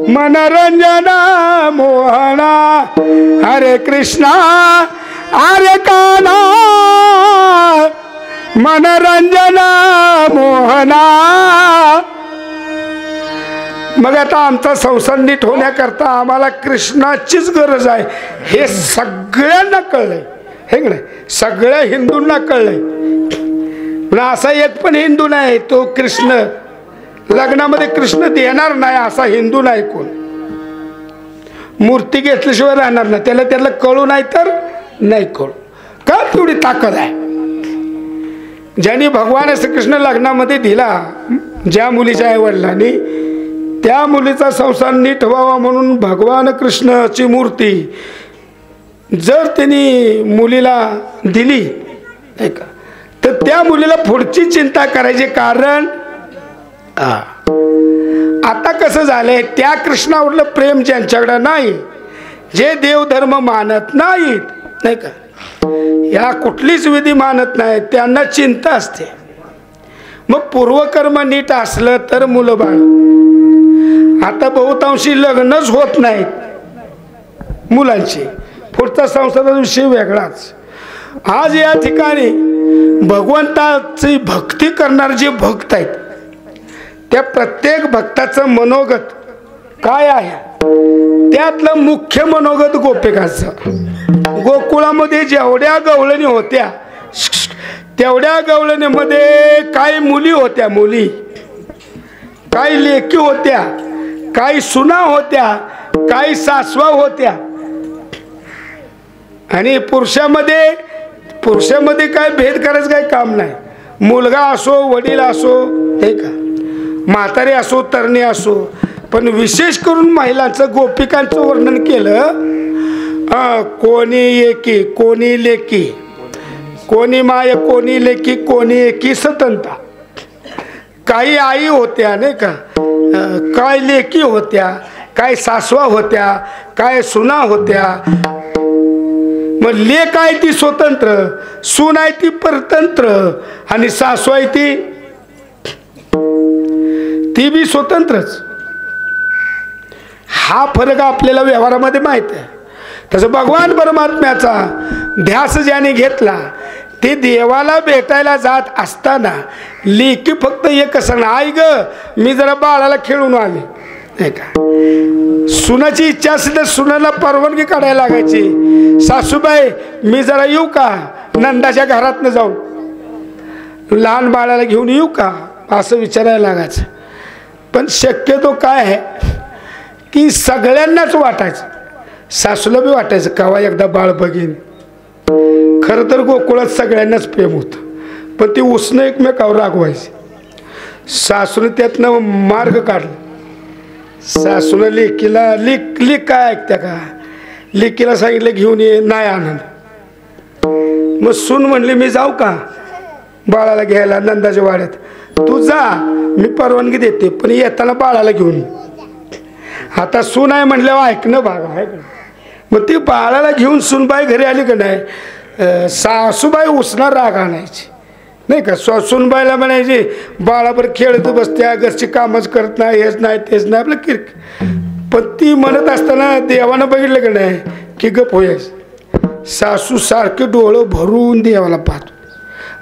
मनोरंजना मोहना, हरे कृष्णा हरे कान्हा, मनोरंजना मोहना. मग आता आमचा संसार नीट होण्याकरता आम्हाला कृष्णाचीच गरज आहे हे सगळ्यांना कळलंय, हे की नाही? सगळ्या हिंदूंना कळलंय. पण असा एक पण हिंदू नाही तो कृष्ण लग्नामध्ये कृष्ण देणार नाही असा हिंदू नाही कोण. मूर्ती घेतल्याशिवाय राहणार नाही, त्याला कळू नाही तर नाही कळू. का? तेवढी ताकद आहे. ज्यांनी भगवान श्रीकृष्ण लग्नामध्ये दिला, ज्या मुलीच्या आईवडिलांनी, त्या मुलीचा संसार नीट व्हावा म्हणून भगवान कृष्णाची मूर्ती जर त्यांनी मुलीला दिली नाही का, तर त्या मुलीला पुढची चिंता करायची. कारण आता कसं झालंय, त्या कृष्णावरलं प्रेम ज्यांच्याकडे नाही, जे देवधर्म मानत नाहीत नाही का, या कुठलीच विधी मानत नाही, त्यांना चिंता असते. मग पूर्वकर्म नीट असलं तर मुलं बाळ. आता बहुतांशी लग्नच होत नाहीत मुलांची. पुढचा संसाराचा विषय वेगळाच. आज या ठिकाणी भगवंताची भक्ती करणारे जे भक्त आहेत, त्या प्रत्येक भक्ताचं मनोगत काय आहे, त्यातलं मुख्य मनोगत गोपिकाचं. गोकुळामध्ये जेवढ्या गवळणी होत्या तेवढ्या गवळणीमध्ये काही मुली होत्या, मुली, काही लेकी होत्या, काही सुना होत्या, काही सासवा होत्या. आणि पुरुषामध्ये काय भेद करायचं काही काम नाही. मुलगा असो वडील असो हे का म्हातारे असो तरणे असो, पण विशेष करून महिलांचं गोपिकांचं वर्णन केलं. कोणी एकी कोणी लेकी, कोणी माय कोणी लेकी, कोणी एकी स्वतंत्र. काही आई होत्या नाही का, काय लेकी होत्या, काय सासवा होत्या, काय सुना होत्या. मग लेक आहे ती स्वतंत्र, सून आहे ती परतंत्र, आणि सासू आहे ती बी स्वतंत्रच. हा फरक आपल्याला व्यवहारामध्ये माहित आहे. तसं भगवान परमात्म्याचा ध्यास ज्याने घेतला ते देवाला भेटायला जात असताना लेकी फक्त एक सांगणार, आई ग मी जरा बाळाला खेळून आले नाही का. सुनाची इच्छा असेल तर सुनाला परवानगी काढायला लागायची, सासूबाई मी जरा येऊ का नंदाच्या घरातनं जाऊन, लहान बाळाला घेऊन येऊ का असं विचारायला लागायचं. पण शक्यतो काय आहे की सगळ्यांनाच वाटायचं, सासूला बी वाटायचं कवा एकदा बाळ बघीन. खरं तर गोकुळात सगळ्यांनाच प्रेम होतं, पण ती उसणं एकमेकावर रागवायची. सासूनं त्यातनं मार्ग काढला. सासूनं लेकीला लेक काय ऐकत्या का, लेकीला सांगितलं घेऊन ये, नाही आनंद. मग सून म्हणली मी जाऊ का बाळाला घ्यायला नंदाच्या वाड्यात, तू जा मी परवानगी देते पण येताना बाळाला घेऊन. आता सून आहे म्हटल्यावर ऐकणं भाग आहे का. मग ती बाळाला घेऊन सूनबाई घरी आली का नाही, सासूबाई उसणार राग आणायची नाही का. सुनबाईला म्हणायची बाळाबर खेळत बसत्या, घरची कामच करत नाही, हेच नाही तेच नाही आपलं किरक. पण ती म्हणत असताना देवानं बघितलं का नाही की गप होयाच. सासू सारखे डोळं भरून देवाला पाहतो.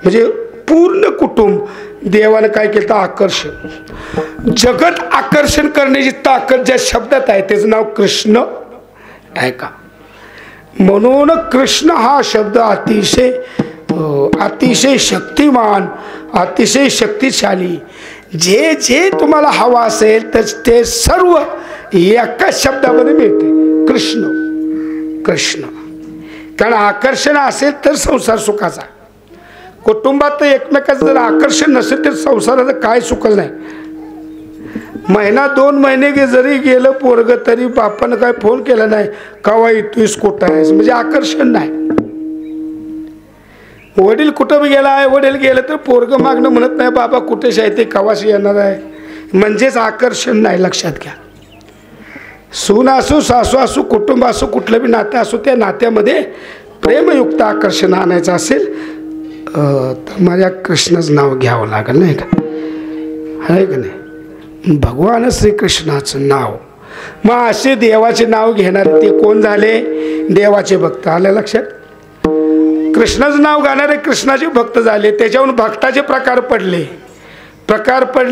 म्हणजे पूर्ण कुटुंब देवानं काय केलं तर आकर्षण, जगत आकर्षण करण्याची ताकद ज्या शब्दात आहे त्याचं नाव कृष्ण आहे का. म्हणून कृष्ण हा शब्द अतिशय शक्तिमान, अतिशय शक्तिशाली. जे जे तुम्हाला हवा असेल तर ते सर्व एकाच शब्दामध्ये मिळते, कृष्ण कृष्ण. कारण आकर्षण असेल तर संसार सुखाचा. कुटुंबात एकमेकाचं जर आकर्षण नसेल तर संसाराचं काय सुखल नाही. महिना 2 महिने जरी गेलं पोरग तरी बापानं काय फोन केला नाही कवा येतोयस कुठं आहेस, म्हणजे आकर्षण नाही. वडील कुठं बी गेला आहे, वडील गेलं तर पोरग मागणं म्हणत नाही बाबा कुठेच आहे ते कवाशी येणार आहे, म्हणजेच आकर्षण नाही. लक्षात घ्या. सून असो सासू असो कुटुंब असो कुठलं बी नातं असो त्या नात्यामध्ये प्रेमयुक्त आकर्षण आणायचं असेल तर माझ्या कृष्णच नाव घ्यावं लागेल नाही का, आहे का नाही. भगवान श्रीकृष्णाचं नाव. मग असे देवाचे नाव घेणारे ते कोण झाले, देवाचे भक्त. आलं लक्षात. कृष्णाचं नाव गाणारे कृष्णाचे भक्त झाले. त्याच्याहून भक्ताचे प्रकार पडले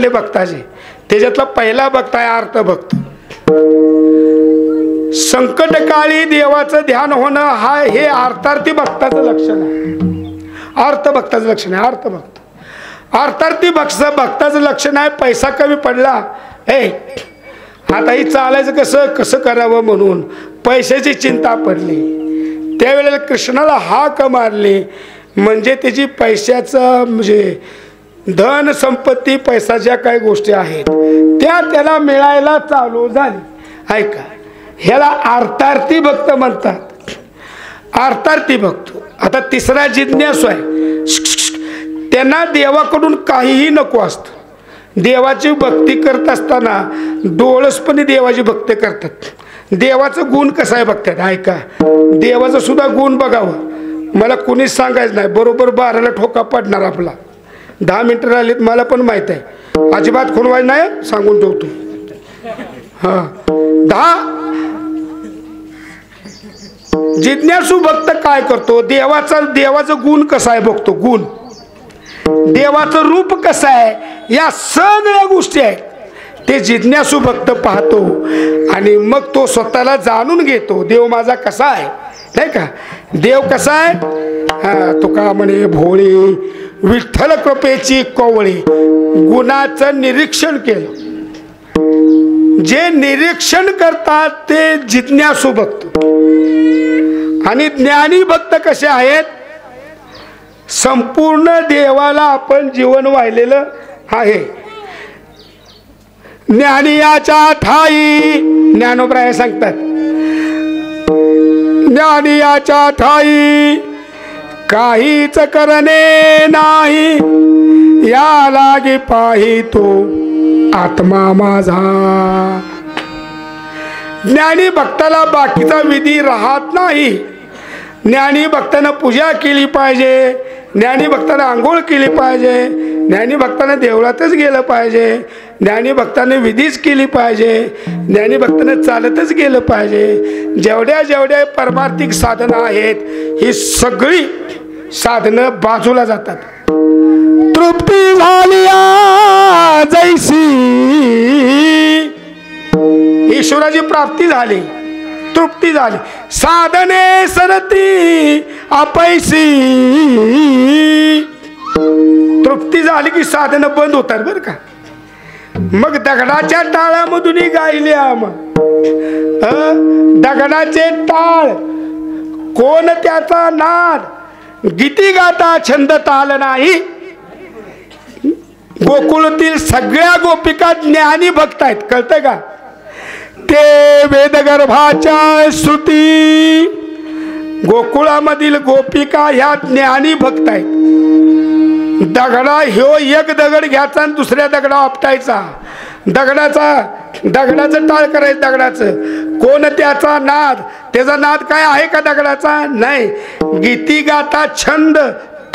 भक्ताचे. त्याच्यातला पहिला भक्त आहे अर्थभक्त. संकटकाळी देवाचं ध्यान होणं हे अर्थार्थी भक्ताचं लक्षण आहे. अर्थभक्ताचं लक्षण आहे. अर्थार्थी भक्ताचं लक्षण आहे. पैसा कमी पडला, आता ही चालायचं कसं करावं म्हणून पैशाची चिंता पडली. त्यावेळेला कृष्णाला हाक मारली म्हणजे त्याची पैशाचं म्हणजे धन संपत्ती पैशाच्या काही गोष्टी आहेत त्या त्याला मिळायला चालू झाली. ऐका, ह्याला अर्थार्थी भक्त म्हणतात. अर्थार्थी भक्त. आता तिसरा जिज्ञासू आहे. त्यांना देवाकडून काहीही नको असतं. देवाची भक्ती करत असताना डोळसपणे देवाची भक्ती करतात. देवाचं गुण कसं आहे बघतात. ऐका, देवाचं सुद्धा गुण बघावं. मला कुणीच सांगायचं नाही. बरोबर 12ला ठोका पडणार आपला. 10 मिनिटं राहिलीत मला पण माहित आहे. अजिबात खुणवायचं नाही, सांगून ठेवतो. हा 10 जिज्ञासू भक्त काय करतो, देवाचं गुण कसं आहे बघतो. गुण, देवाचं रूप कसं आहे, या सगळ्या गोष्टी आहेत ते जिज्ञासू भक्त पाहतो आणि मग तो स्वतःला जाणून घेतो. देव माझा कसा आहे नाही का. देव कसा आहे, तुका म्हणे भोळी विठ्ठल कृपेची कोवळी. गुणाचं निरीक्षण केलं. जे निरीक्षण करतात ते जिज्ञासू भक्त. आणि ज्ञानी भक्त कसे आहेत, संपूर्ण देवाला आपण जीवन वाहिलेलं आहे. ज्ञानियाच्या ठाई ज्ञानोबराय सांगतात, ज्ञानियाच्या ठाई काहीच करणे नाही, या लागी पाही तो आत्मा माझा. ज्ञानी भक्ताला बाकीचा विधी राहत नाही. ज्ञानी भक्तानं पूजा केली पाहिजे, ज्ञानी भक्तानं आंघोळ केली पाहिजे, ज्ञानी भक्तानं देवळातच गेलं पाहिजे, ज्ञानी भक्ताने विधीच केली पाहिजे, ज्ञानी भक्तानं चालतच गेलं पाहिजे. जेवढ्या जेवढ्या परमार्थिक साधनं आहेत ही सगळी साधनं बाजूला जातात. तृप्ती झाली जैसी ईश्वराची प्राप्ती झाली, तृप्ती झाली. साधने सरती अपैसी, तृप्ती झाली की साधनं बंद होतात बरं का. मग दगडाच्या टाळामधून गायले दगडाचे टाळ कोण त्याचा नाद, गीती गाता छंद ताल नाही. गोकुळातील सगळ्या गोपिका ज्ञानी भक्त आहेत, कळतंय का. ते वेदगर्भाच्या श्रुती, गोकुळामधील गोपिका ह्या ज्ञानी भक्त आहेत. दगडा ह्यो एक दगड घ्यायचा आणि दुसऱ्या दगडा आपटायचा, दगडाचं टाळ करायचं. दगडाचं कोण त्याचा नाद, त्याचा नाद काय आहे का दगडाचा नाही. गीती गाता छंद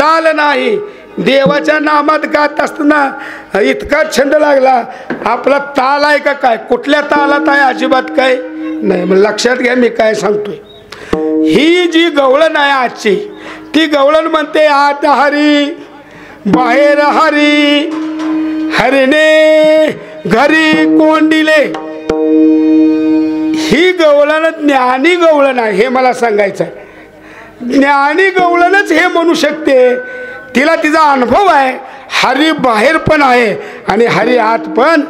ताल नाही. देवाच्या नामात गात असताना इतका छंद लागला, आपला ताल आहे का काय, कुठल्या तालात आहे अजिबात काय नाही. मग लक्षात घ्या मी काय सांगतोय. ही जी गवळण आहे आजची, ती गवळण म्हणते आत हरी बाहेर हरी, हरिणे घरी कोंडिले. ही गवळण ज्ञानी गवळण आहे हे मला सांगायचं आहे. ज्ञानी गवळणच हे म्हणू शकते, तिला तिचा अनुभव आहे. हरी बाहेर पण आहे आणि हरी आत पण.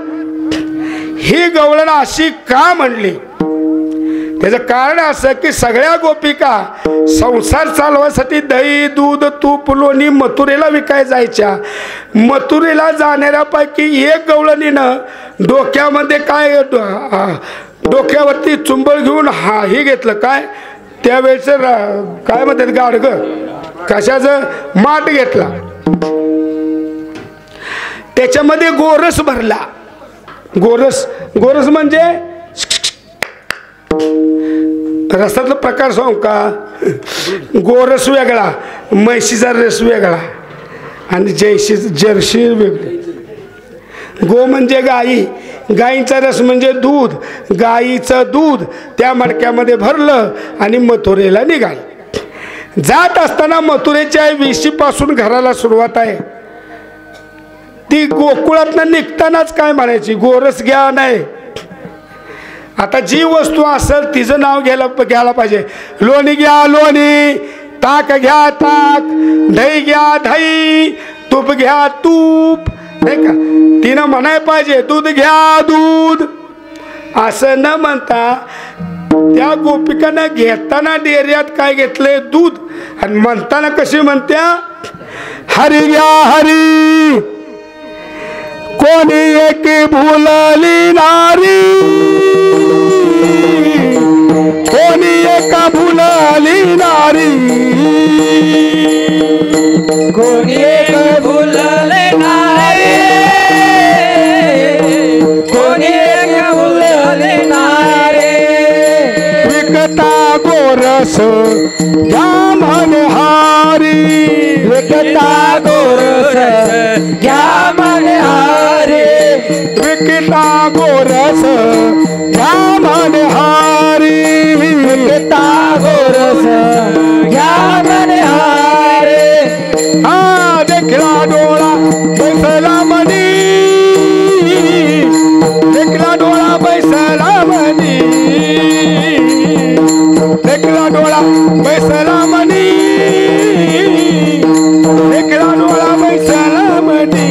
ही गवळण अशी का म्हणली, त्याचं कारण असं की सगळ्या गोपिका संसार चालवासाठी दही दूध तूप लोणी मथुरेला विकाय जायच्या. मथुरेला जाणाऱ्यापैकी एक गवळणीनं डोक्यामध्ये काय, डोक्यावरती चुंबळ घेऊन हे घेतलं काय, त्यावेळेचं काय म्हणतात गाडगं, कशाचं माठ घेतला, त्याच्यामध्ये गोरस भरला. गोरस म्हणजे रसातला प्रकार सांगू का. गोरस वेगळा, म्हैशीचा रस वेगळा आणि जर्सी वेगळी. गो म्हणजे गाई, गाईचा रस म्हणजे दूध. गाईचं दूध त्या मडक्यामध्ये भरलं आणि मथुरेला निघाल. जात असताना मथुरेच्या वेशीपासून घराला सुरुवात आहे. ती गोकुळातनं निघतानाच काय म्हणायची, गोरस घ्या नाही. आता जी वस्तू असेल तिचं नाव घ्यायला पाहिजे. लोणी घ्या लोणी, ताक घ्या ताक, दही घ्या दही, तूप घ्या तूप, नाही का. तिनं म्हणाय पाहिजे दूध घ्या दूध. असं न म्हणता त्या गोपिकांना घेताना डेऱ्यात काय घेतलंय, दूध. आणि म्हणताना कशी म्हणत्या, हरी घ्या हरी, कोणी एक भुलली नारी, कोणी एका भुलली नारी, कोणी एक भुलले नारे, कोणी एक भुलले नारे. विकता गोरस घ्या मनहारी, विकता गोरस घ्या मनहारी, विकता गोरस घ्या मनहारी, विकता गोरस घ्या मनहारी. हा देखला डोळा बैसला मनी, देखला डोळा बैसला मनी, देखला डोळा बैसला मनी, देखला डोळा बैसला मनी,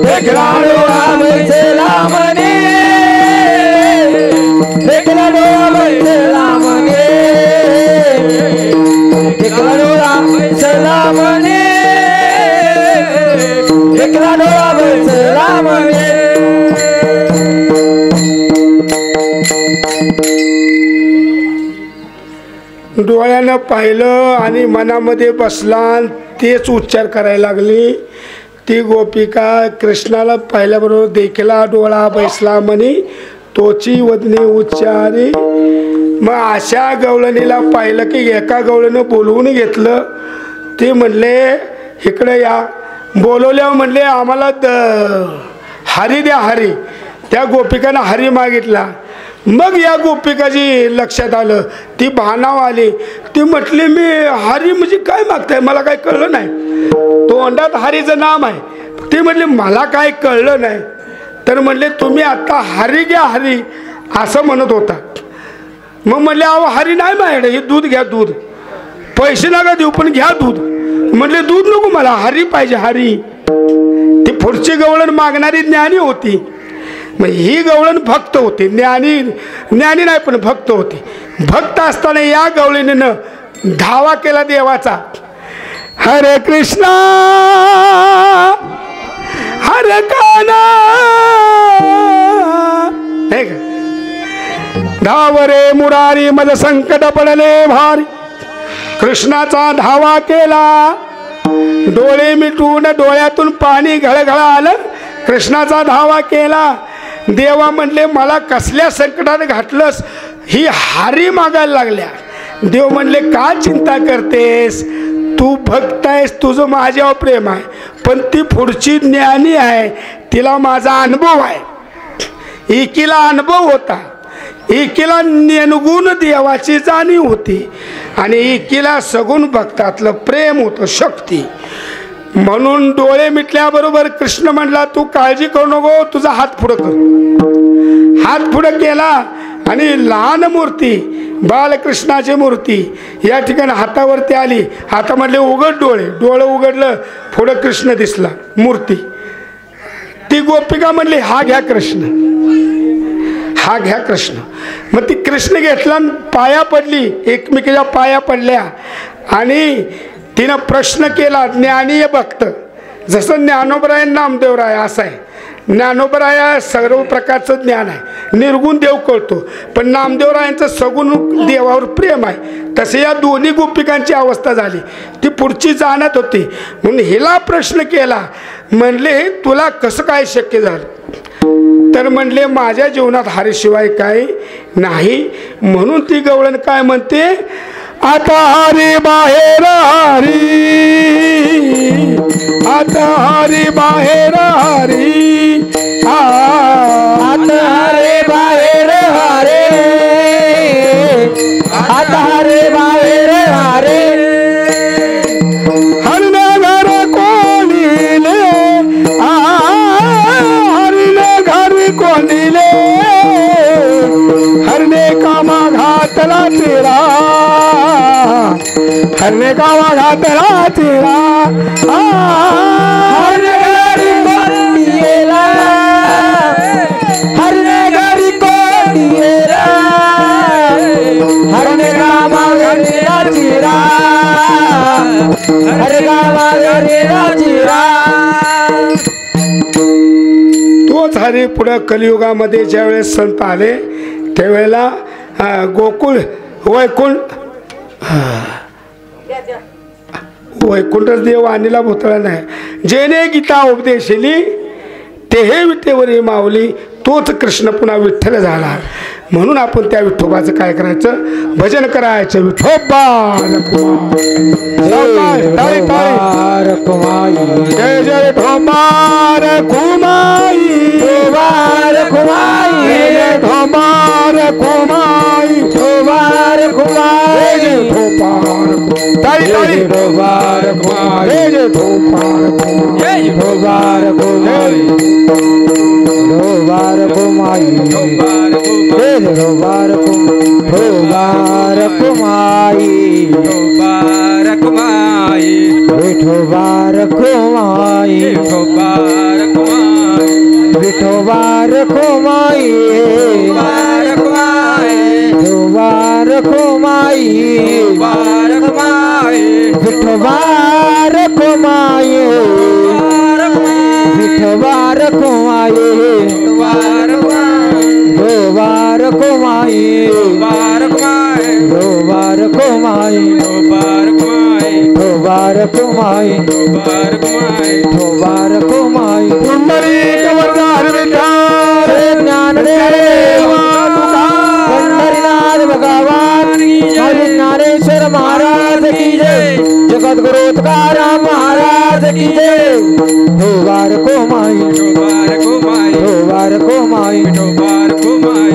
देखला डोळा बैसला मने, देखला डोळा बैसला मने, देखला डोळा डोळ्यानं पाहिलं आणि मनामध्ये बसला, तेच उच्चार करायला लागली. ती गोपिका कृष्णाला पाहिल्याबरोबर देखला डोळा बैसला म्हणे तोची वदने उच्चारी. मग अशा गवळणीला पाहिलं की एका गवळीनं बोलवून घेतलं. ते म्हणले इकडे या. बोलवल्यावर म्हणले आम्हाला हरी द्या हरी. त्या गोपिकानं हरी मागितला. मग या गोपिकाची लक्षात आलं, ती भानाव आली. ती म्हटली मी हरी म्हणजे काय मागताय, मला काय कळलं नाही. तोंडात हरीचं नाम आहे. ती म्हटली मला काय कळलं नाही. तर म्हणले तुम्ही आता हरी घ्या हरी असं म्हणत होता. मग म्हणले अहो हरी नाही माझ्याकडे, हे दूध घ्या दूध. पैसे नका देऊ पण घ्या दूध. म्हटले दूध नको मला हरी पाहिजे हरी. ती पुढची गवळण मागणारी ज्ञानी होती. मग ही गवळण भक्त होती. ज्ञानी नाही पण भक्त होती. भक्त असताना या गवळणीनं धावा केला देवाचा. हरे कृष्णा हरे काना नाही का. धाव रे मुरारी मज संकट पडले भारी. कृष्णाचा धावा केला. डोळे मिटून डोळ्यातून पाणी घळघळ आलं. कृष्णाचा धावा केला. देवा म्हणले मला कसल्या संकटात घातलंस. ही हारी मागायला लागल्या. देव म्हणले का चिंता करतेस, तू भक्त आहेस, तुझं माझ्यावर प्रेम आहे. पण ती पुढची ज्ञानी आहे, तिला माझा अनुभव आहे. एकीला अनुभव होता, एकीला निर्गुण देवाची जाणीव होती आणि एकीला सगुण भक्तातलं प्रेम होतं, शक्ती. म्हणून डोळे मिटल्याबरोबर कृष्ण म्हणला तू काळजी करू नको, तुझा हात पुढं कर. हात पुढं केला आणि लहान मूर्ती बालकृष्णाची मूर्ती या ठिकाणी हातावरती आली. हातामधले उघड डोळे. डोळं उघडलं, पुढं कृष्ण दिसला मूर्ती. ती गोपिका म्हणली हा घ्या कृष्ण, हा घ्या कृष्ण. मग ती कृष्ण घेतला, पाया पडली, एकमेकीच्या पाया पडल्या आणि तिनं प्रश्न केला. ज्ञानीय भक्त जसं ज्ञानोबराय नामदेवराय असं आहे. ज्ञानोबराया सर्व प्रकारचं ज्ञान आहे, निर्गुण देव कळतो. पण नामदेवरायांचं सगुण देवावर प्रेम आहे. तसे या दोन्ही गोपिकांची अवस्था झाली. ती पुढची जाणत होती. म्हणून हिला प्रश्न केला. म्हणले तुला कसं काय शक्य झालं. तर म्हणले माझ्या जीवनात हरीशिवाय काय नाही. म्हणून ती गवळण काय म्हणते, आता हरी बाहेर हरी, आता हरी बाहेर हरी, आता हरी बाहेर हरे, आता हरी बाहेर हरे. हरण घर कोणीले, हरण घर कोणीले, हरणे कामा घातला तेरा, हरणे कामा घातला तेरा. हरणे घरी कोणीला, हरणे घरी कोणीला, हरणे कामा घातला तेरा, हरणे कामा घातला तेरा. तोच हरी पुढे कलियुगामध्ये ज्यावेळेस संत आले त्यावेळेला गोकुळ वैकुंठच देव आणीला भूतळा नाही. जेने गीता उपदेशिली तेहे विठेवरी माऊली, तोच कृष्ण पुन्हा विठ्ठल झाला. म्हणून आपण त्या विठोबाचं काय करायचं, भजन करायचं. विठोबा जय जय विठोबार कुमाई, विठोबार कुमाई, विठोबार कुमाई, विठोबार कुमाई, विठोबार तारी तारी विठोबार कुमाई, विठोबार कुमाई, विठोबार कुमाई, विठोबार कुमाई, विठोबार कुमाई, विठोबार कुमाई, विठोबार कुमाई, विठोबार कुमाई, विठोबार कुमाई, विठोबार कुमाई, विठोबार कुमाई, विठोबार कुमाई, विठोबार कुमाई, विठोबार कुमाई, विठोबार कुमाई, विठोबार बारको माई बारक माय दो बारको माई बारक माय दो बारको माई बारक माय दो बारको माई पुंडलिक वरदार विठ्ठल ज्ञानदेव पंढरीनाथ भगवान की जय ज्ञानेश्वर महाराज की जय जगद्गुरु तुकाराम महाराज की जय दो बारको माई बारक माय दो बारको माई बारक माय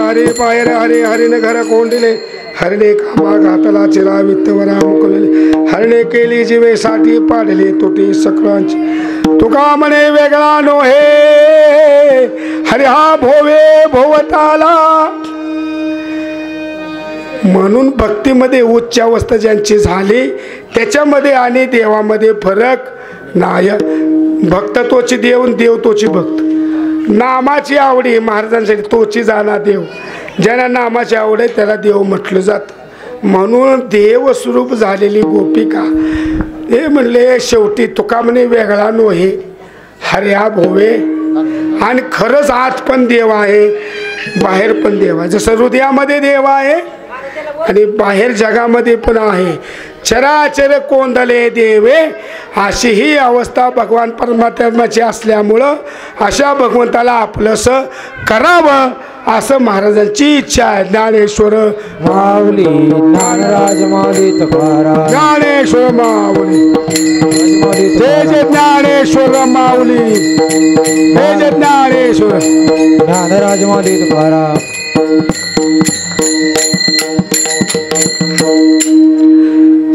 हरे पायर हरे हरिने घर कोंडिले हरणे कामा घातला चिरा वित्तवरा मुकलेले हरणे केली जीवेसाठी पाडले तुटी सकळांची तुका म्हणे वेगळा नोहे हरे हा भोवे भोवताला म्हणून भक्तीमध्ये उच्च अवस्था ज्यांची झाली त्याच्यामध्ये आणि देवामध्ये फरक नाही भक्त तोची देव देव तोची भक्त नामाची आवडी महाराजांसाठी तोची जाणा देव ज्यांना नामाची आवड आहे त्याला देव म्हटलं जातं म्हणून देवस्वरूप झालेली गोपिका हे म्हणले शेवटी तुका म्हणे वेगळा नोहे हर्या भोवे आणि खरंच आत पण देव आहे बाहेर पण देव आहे जसं हृदयामध्ये देव आहे आणि बाहेर जगामध्ये पण आहे चराचर कोंदले देवे अशी ही अवस्था भगवान परमात्म्याची असल्यामुळं अशा भगवंताला आपलंसं करावं असं महाराजांची इच्छा आहे ज्ञानेश्वर माऊली ज्ञानराज माऊली तुकाराम ज्ञानेश्वर माऊली जय जय ज्ञानेश्वर माऊली जय जय ज्ञानेश्वर ज्ञानराज माऊली तुकाराम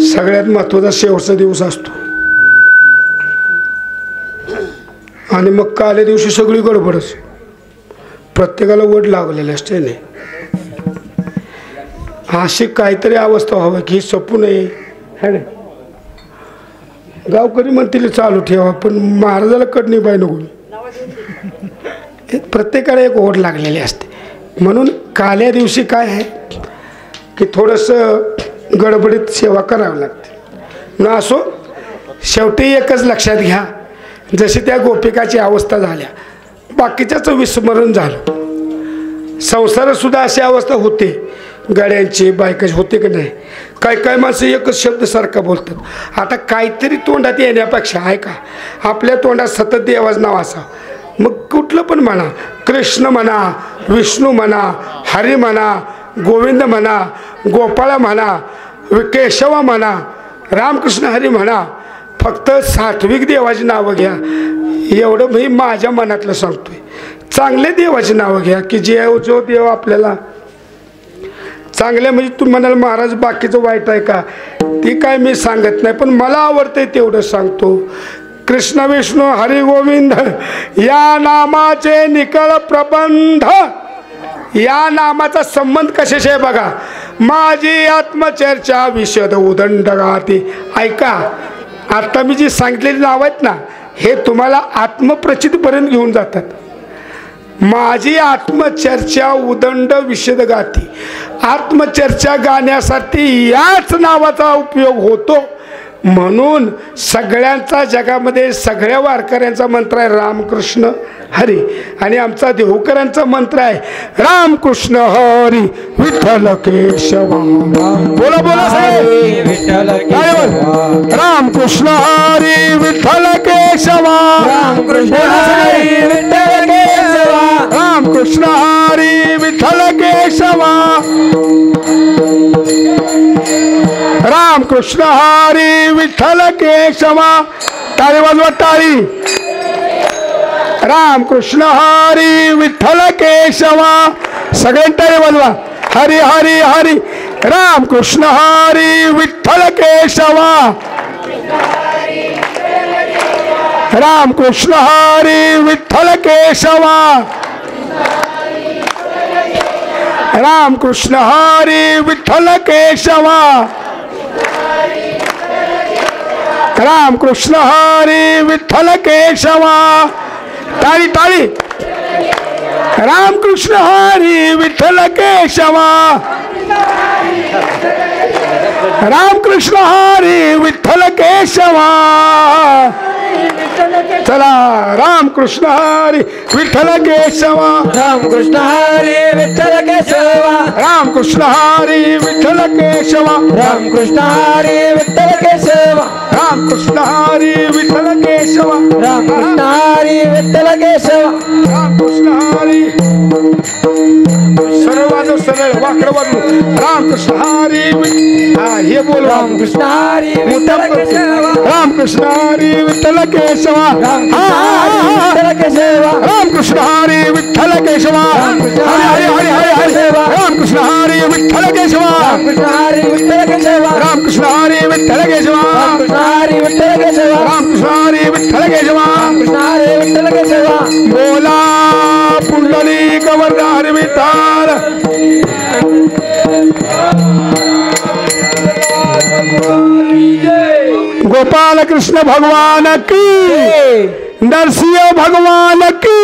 सगळ्यात महत्वाचा शेवटचा दिवस असतो आणि मग काल्या दिवशी सगळी गडबडच प्रत्येकाला वड लागलेले असते नाही अशी काहीतरी अवस्था व्हावी की सपू नये है ना गावकरी म्हणतील चालू ठेवा पण महाराजाला कडणी बाई नको प्रत्येकाला एक ओढ लागलेली असते म्हणून काल्या दिवशी काय आहे की थोडंसं गडबडीत सेवा करावी लागते न असो शेवटी एकच लक्षात घ्या जशी त्या गोपिकाची अवस्था झाल्या बाकीच्याचं विस्मरण झालं संसारातसुद्धा अशी अवस्था होते गाड्यांची बायकाची होते की नाही काय काय माणसं एकच शब्द सारखा बोलतात आता काहीतरी तोंडात येण्यापेक्षा आहे का आपल्या तोंडात सतत देवाचं नाव असावं मग कुठलं पण म्हणा कृष्ण म्हणा विष्णू म्हणा हरी म्हणा गोविंद म्हणा गोपाळ म्हणा केशव म्हणा रामकृष्ण हरी म्हणा फक्त सात्विक देवाची नावं घ्या एवढं मी माझ्या मनातलं सांगतोय चांगले देवाची नावं घ्या की जो देव आपल्याला चांगले म्हणजे तू म्हणाल महाराज बाकीचं वाईट आहे का ती काय मी सांगत नाही पण मला आवडतंय तेवढं सांगतो कृष्ण विष्णू हरी गोविंद या नामाचे निकळ प्रबंध या नामाचा संबंध कशाशी आहे बघा माझी आत्मचर्चा विशद उदंड गाती ऐका आता मी जी सांगितलेली नाव आहेत ना हे तुम्हाला आत्मप्रचितीपर्यंत घेऊन जातात माझी आत्मचर्चा उदंड विशद गाती आत्मचर्चा गाण्यासाठी याच नावाचा उपयोग होतो म्हणून सगळ्यांचा जगामध्ये सगळ्या वारकऱ्यांचा मंत्र आहे रामकृष्ण हरी आणि आमचा देहूकरांचा मंत्र आहे रामकृष्ण हरी विठ्ठल केशव बोला बोला साहेब रामकृष्ण हरी विठ्ठल केशव रामकृष्ण हरी विठ्ठल केशव रामकृष्ण हरी विठ्ठल केशव रामकृष्ण हरी विठ्ठल केशव टाळी वाजवा टाळी रामकृष्ण हरी विठ्ठल केशव सगळ्यांनी टाळी वाजवा हरी हरी हरी रामकृष्ण हरी विठ्ठल केशव रामकृष्ण हरी विठ्ठल केशव रामकृष्ण हरी विठ्ठल केशव रामकृष्ण हरी विठ्ठल केशव टाळी टाळी रामकृष्ण हरी विठ्ठल केशव रामकृष्ण हरी विठ्ठल केशव चला रामकृष्ण हरी विठ्ठल केशव रामकृष्ण हरी विठ्ठल रामकृष्ण हरी विठ्ठल केशवा रामकृष्ण हरी विठ्ठल केशव रामकृष्ण हरी विठ्ठल केशवा रामकृष्ण हरी विठ्ठल केशव रामकृष्ण हरी सरळ वाजव सरळ वाकड वाजव रामकृष्ण हरी हे बोल रामकृष्ण हरी विठ्ठल केशव रामकृष्ण हरी विठ्ठल केशवा विठ्ठल केशव रामकृष्ण हरी विठ्ठल केशवा हरी हरी हरी हरी रामकृष्ण हरी विठ्ठल केशवा रामकृष्ण हरी विठ्ठल केशव रामकृष्ण हरी विठ्ठल केशवा रामकृष्ण हरी विठ्ठल केशव रामकृष्ण हरी विठ्ठल केशवा रामकृष्ण हरी विठ्ठल केशव बोला पुंडलिक वरदान विठ्ठल गोपाल कृष्ण भगवान की नरसिंह भगवान की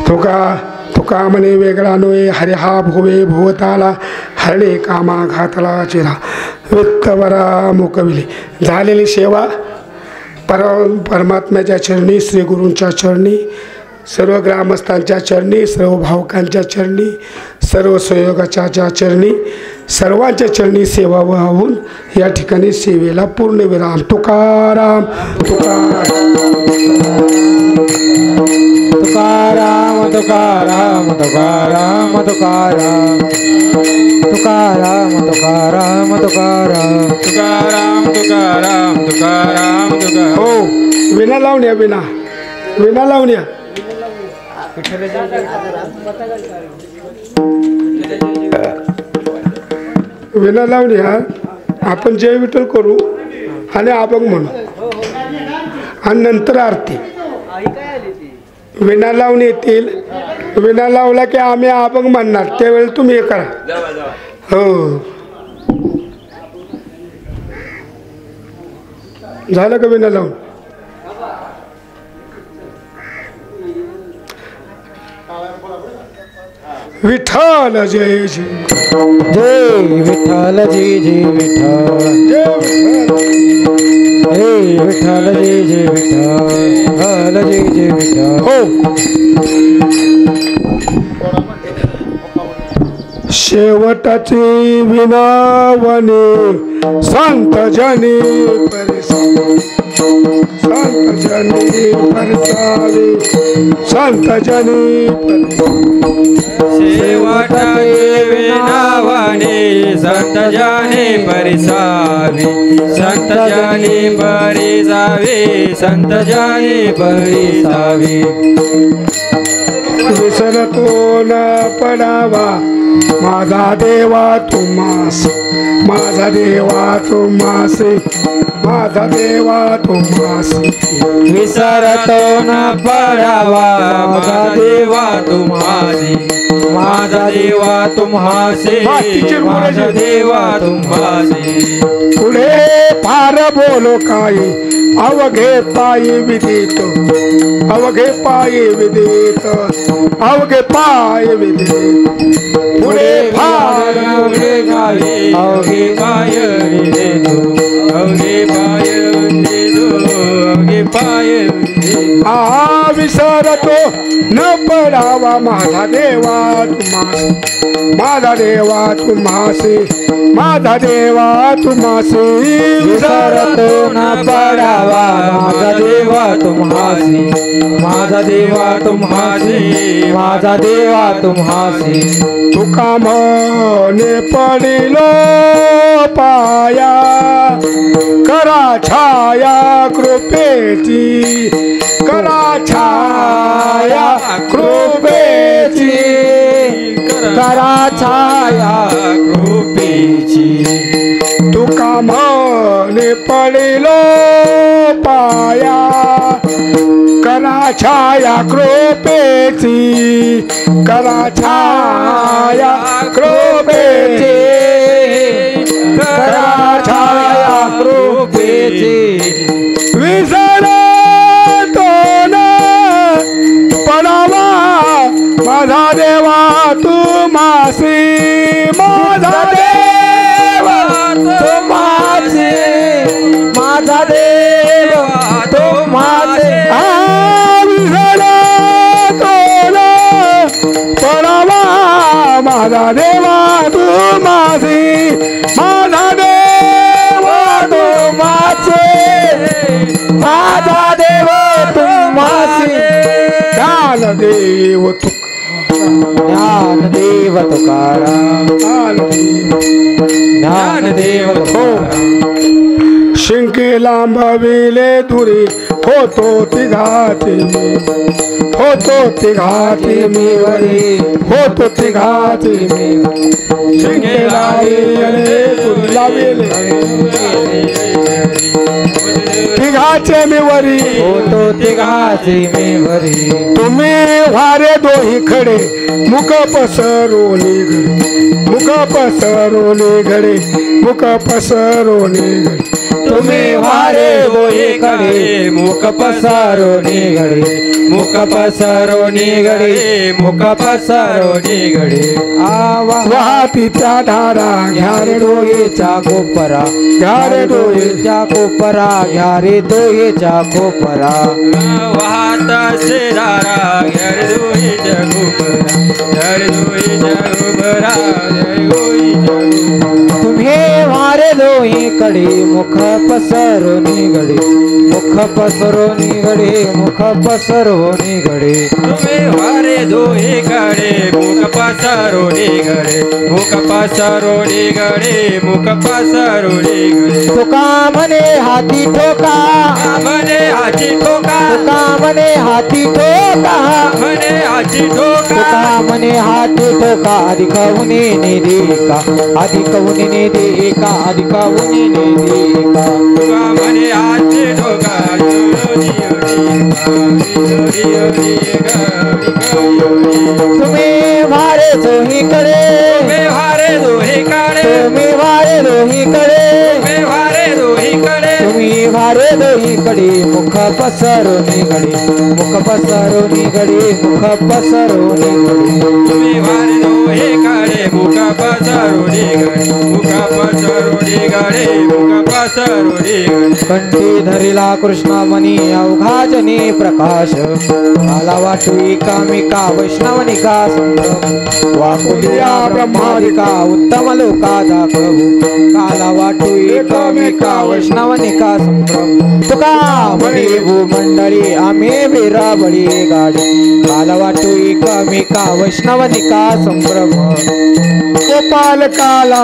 तुका म्हणे वेगळा नोये हरे हा भोवे भोवताला हरणे कामा घातला चिरा वित्तवरा मुकविले झालेली सेवा परमात्म्याच्या चरणी श्री गुरूंच्या चरणी सर्व ग्रामस्थांच्या चरणी सर्व भावकांच्या चरणी सर्व सहयोगाच्या चरणी सर्वांच्या चरणी सेवा वाहून या ठिकाणी सेवेला पूर्ण विराम तुकाराम तुकाराम तुकाराम तुकाराम तुकाराम तुकाराम तुकाराम तुकाराम तुकाराम तुकाराम तुकाराम तुकाराम तुकाराम हो विना लावण्या विना विना लावण्या विना लावण्या आपण जय विठ्ठल करू आणि अभंग म्हणू आणि नंतर आरती विना लावणी येतील विना लावला की आम्ही अभंग म्हणणार त्यावेळेला तुम्ही हे करा हो झालं का विना लावून विठ्ठल जय जय जय विठ्ठल जय जय विठ्ठल जय विठ्ठल जय विठ्ठल जय जय विठ्ठल जय जय विठ्ठल हो शेवटाची विनावने संत जनी परिसावे संत जनी परिसावे संत जनी शेवटाचे विनावाने संत जाने परिसावे संत जाने परिसावे संत जाने परिसावे विसरतो न पडावा माझा देवा तुम्हास माझा देवा तुम्हासे माझा देवा तुम्हासे विसरतो न पडावा माझा देवा तुम्हासे माझा देवा तुम्हासे माझा देवा तुम्हासे पुढे फार बोलो काही अवघे पायी विदित अवघे पायी विदित अवघे पाय विदित पुढे फार अवघे पाय देतो अवघे पाय देतो अवघे पाय आ विसरतो न पडावा माझा देवा तुम्हास माझा देवा तुम्हासे माझा देवा तुम्हासे विसरतो न पडावा माझा देवा तुम्हासी माझा देवा तुम्हासी माझा देवा तुम्हासी तुका म्हणे पडिलो पाया करा छाया कृपेची करा छाया कृपेची करा छाया कृपेची तुका म्हणे पडिलो पाया करा छाया कृपेची करा छाया कृपेची करा छाया कृपेची विसरतो न पडावा माझा देवा तुम्हासी माझा देवा तुम्हासे माझा देव तुम्हासे विसरतो न पडावा माझा देवा तू माझी, माझा देवा तू माझे, माझा देव तू माझी. ज्ञानदेव तुकाराम, ज्ञानदेव तुकाराम, ज्ञानदेव तुकाराम. शिंके लांबविले दुरी होतो तिघाती मी, होतो तिघाती मी वरी, होतो तिघाती मी. शिंके लाविले दुरी लाविले तिघाचे मी वरी, होतो तिघाचे मी वरी. तुम्ही वारे दोही खडे मुख पसरोनी घडे, मुख पसरोनी घडे, मुख पसरोनी घडे. तुम्ही वारे दोही कडे मुख पसारो निगडे, मुख पसारो निगडे, मुख पसारो निगडे. आवा वाहतीच्या धारा घ्या रे डोळेच्या कोपरा, घ्या रे डोळे, डोळेच्या कोपरा, घ्या रे डोळेच्या कोपरा. वाहत असे धारा घ्या रे डोळेच्या कोपरा, घ्या रे डोळेच्या कोपरा, घ्या रे डोळेच्या कोपरा. तुम्ही वारे दोही कडे मुख पसरो निगडे, मुख पसरो निगडे, मुख पसरो निगडे. तुम्ही वारे दोहे कडे मुख पसरो निगडे, मुख पसरो निगडे, मुख पसरो निगडे. तुका म्हणे हाती ठोका, म्हणे हाची ठोका, तुका म्हणे हाती ठोका, म्हणे हाची ठोका. तुका म्हणे हाती ठोका. अधिक उनी निधी का, अधिक उनी निधी का, अधिक उनी निधी का. तुका म्हणे हाची ठोका, योरी योरी योरी योरी योरी. तुम्ही वारे दोही कडे, तुम्ही वारे दोहे कडे, तुम्ही वारे दोही कडे, तुम्ही वारे दोहे कडे. तुम्ही वारे दोही कडे मुख पसरो निगडे, मुख पसरो निगडे, मुख पसरो निगडे. तुम्ही वारे दोहे कडे मुख पसरो निगडे, मुख पसरो निगडे, मुख पसरो निगडे. कंठी धरिला कृष्णामणी अवघाजनी प्रकाश, आला वाटू एकामिका वैष्णवनिका संभ्रम. वाकुलिया ब्रह्मादिका उत्तम लोका दाखवू, काला वाटू एकामिका वैष्णवनिका संभ्रम. तुका म्हणे भूमंडळी आम्ही विराबळी गाडी, काला वाटू एकामिका वैष्णवनिका संभ्रम. गोपाल काला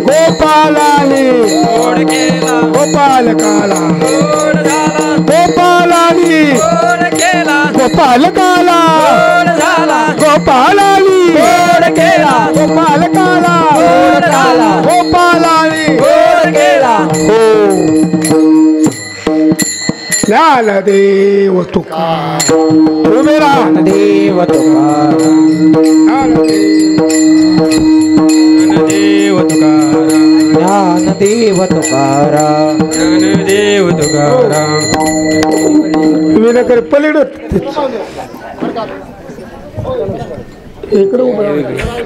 गोपालानी, गोड केला, गोपाल काला गोड झाला, गोपालानी, गोड केला, गोपाल काला गोड झाला, गोपालानी, गोड केला, गोपाल काला गोड झाला, गोपालानी. गोड केला. हो ज्ञानदेव तुकाराम, उभे राहा. देव तुकाराम, ज्ञानदेव तुकाराम, ज्ञानदेव तुकाराम. ज्ञानदेव तुकाराम. विनकर पलीकडे इकडे उभं राहा.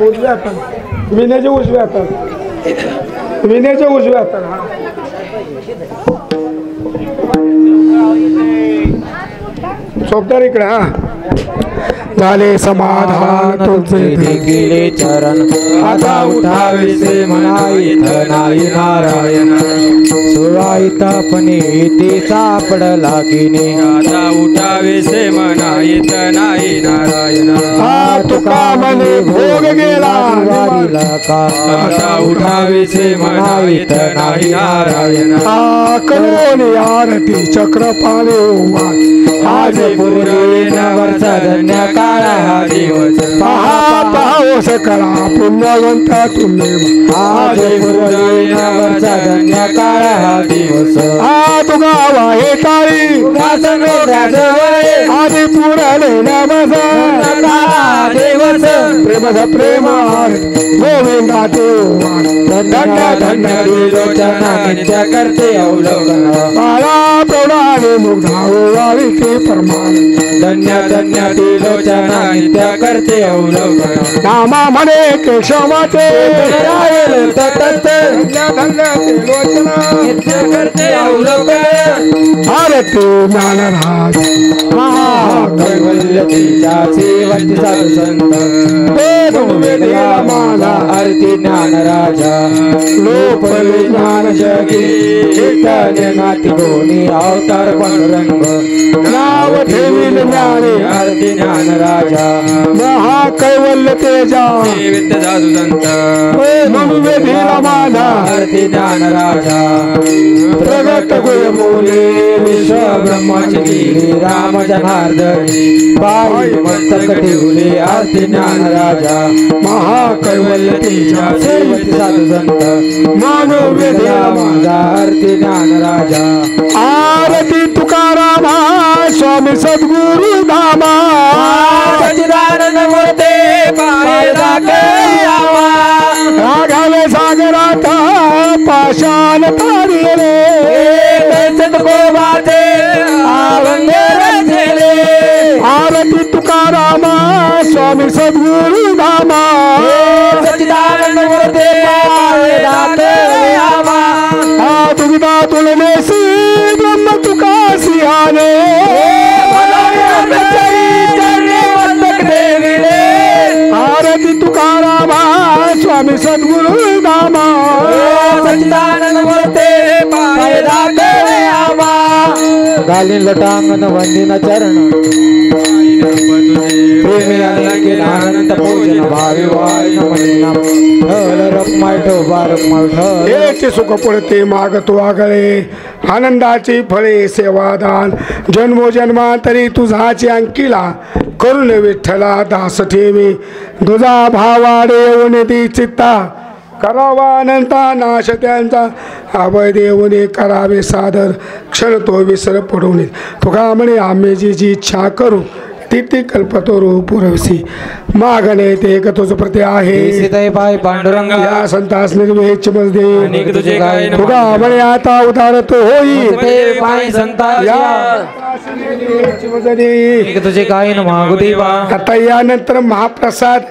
उजव्या हाताने विण्याच्या उजव्या हाताने, विण्याच्या उजव्या हाताने. हा चौकदार इकडे. हा झाले समाधान तुमचे गेले चरण, आता उठावेसे म्हणा इथं नाही नारायण. सुराईता पण येते सापड लागीने, आता उठावेसे म्हणा येत नाही नारायण. हा तुका म्हणे भोग गेला वारीला का, आता उठावेसे म्हणा येत नाही नारायण. हा करून आरती चक्र पाले आज पूर्वेनवरचा धन्य काळा हा दिवस. पहा पाहो सकला पुण्यवंत तुम्ही. आज पूर्वेनवरचा धन्य काळा हा दिवस. हा तुका वाहे टाळी आधी पुरले नमस दिवस. प्रेमच प्रेम गोविंदा धन्य धन्य विलोचना नित्य करते अवलोकन. बाळा गोडाने मुग्धावो वाळीचे परमानंद धन्य धन्य त्रिलोचना नित्य करते अवलोकन नामा म्हणे केशवाचे राहील ततच धन्य धन्य त्रिलोचना नित्य करते अवलोकन आरती ज्ञानराज कैवल्यतीच्या सेवंती साधू संत वेदला माला आरती ज्ञान राजा लोपले ज्ञान जगी चैतन्य नाती कोणी अवतार पांडुरंग नाव ठेवील ज्ञानी आरती ज्ञान राजा महाकैवल्य तेजा सेवित साधू संत मनुवेदीला माझा आरती ज्ञान राजा प्रगट गुण बोले विश्व ब्रह्माची केली राम जनार्दनी पायी मस्तक ठेवले आरती ज्ञान राजा महाकैवल्य तेजा सेवती साधू संत मनुवेदीला माझा आरती ज्ञान राजा आरती तुकारामा स्वामी सद्गुरु धामा सच्चिदानंद मूर्ते पाय राखे आवा राघवे सागरात पाषाण तारी रे सतगोबाचे अभंग रचले आरती तुकारामा स्वामी सद्गुरु धामा सच्चिदानंद मूर्ते पाय राखे आवा तुझा तुलनेसी ब्रह्म तुका सिंहाने आरती तुकारामा स्वामी सद्गुरु धामा सच्चिदानंद मूर्ते पाय राखे आवा घालीन लटांगण वंदिन चरण प्रेमी अनेक अनंत पूजन भावी वाय नमन ढल रखमाय ठोबा रखमाय ढल याचे सुख पडते मागतो आगळे आनंदाची फळे सेवादान जन्मोजन्मांतरी तुझाची अंकिला करून विठ्ठला दास ठेवी तुझा भावाडे येऊन ती चित्ता करावा अनंता नाश त्यांचा अभय देऊने करावे सादर क्षण तो विसर पडून तुका म्हणे आम्ही जी इच्छा करू ती कल्पतोरू पुरवसी मागणे ते तुझ प्रति आहे सीताई पाय पांडुरंग या संतास निर्वेच मजदे अनेक तुझे गाय तुका म्हणे आता उदार तो होई पाय संता या तुझे गायन मागू देवा आता यानंतर महाप्रसाद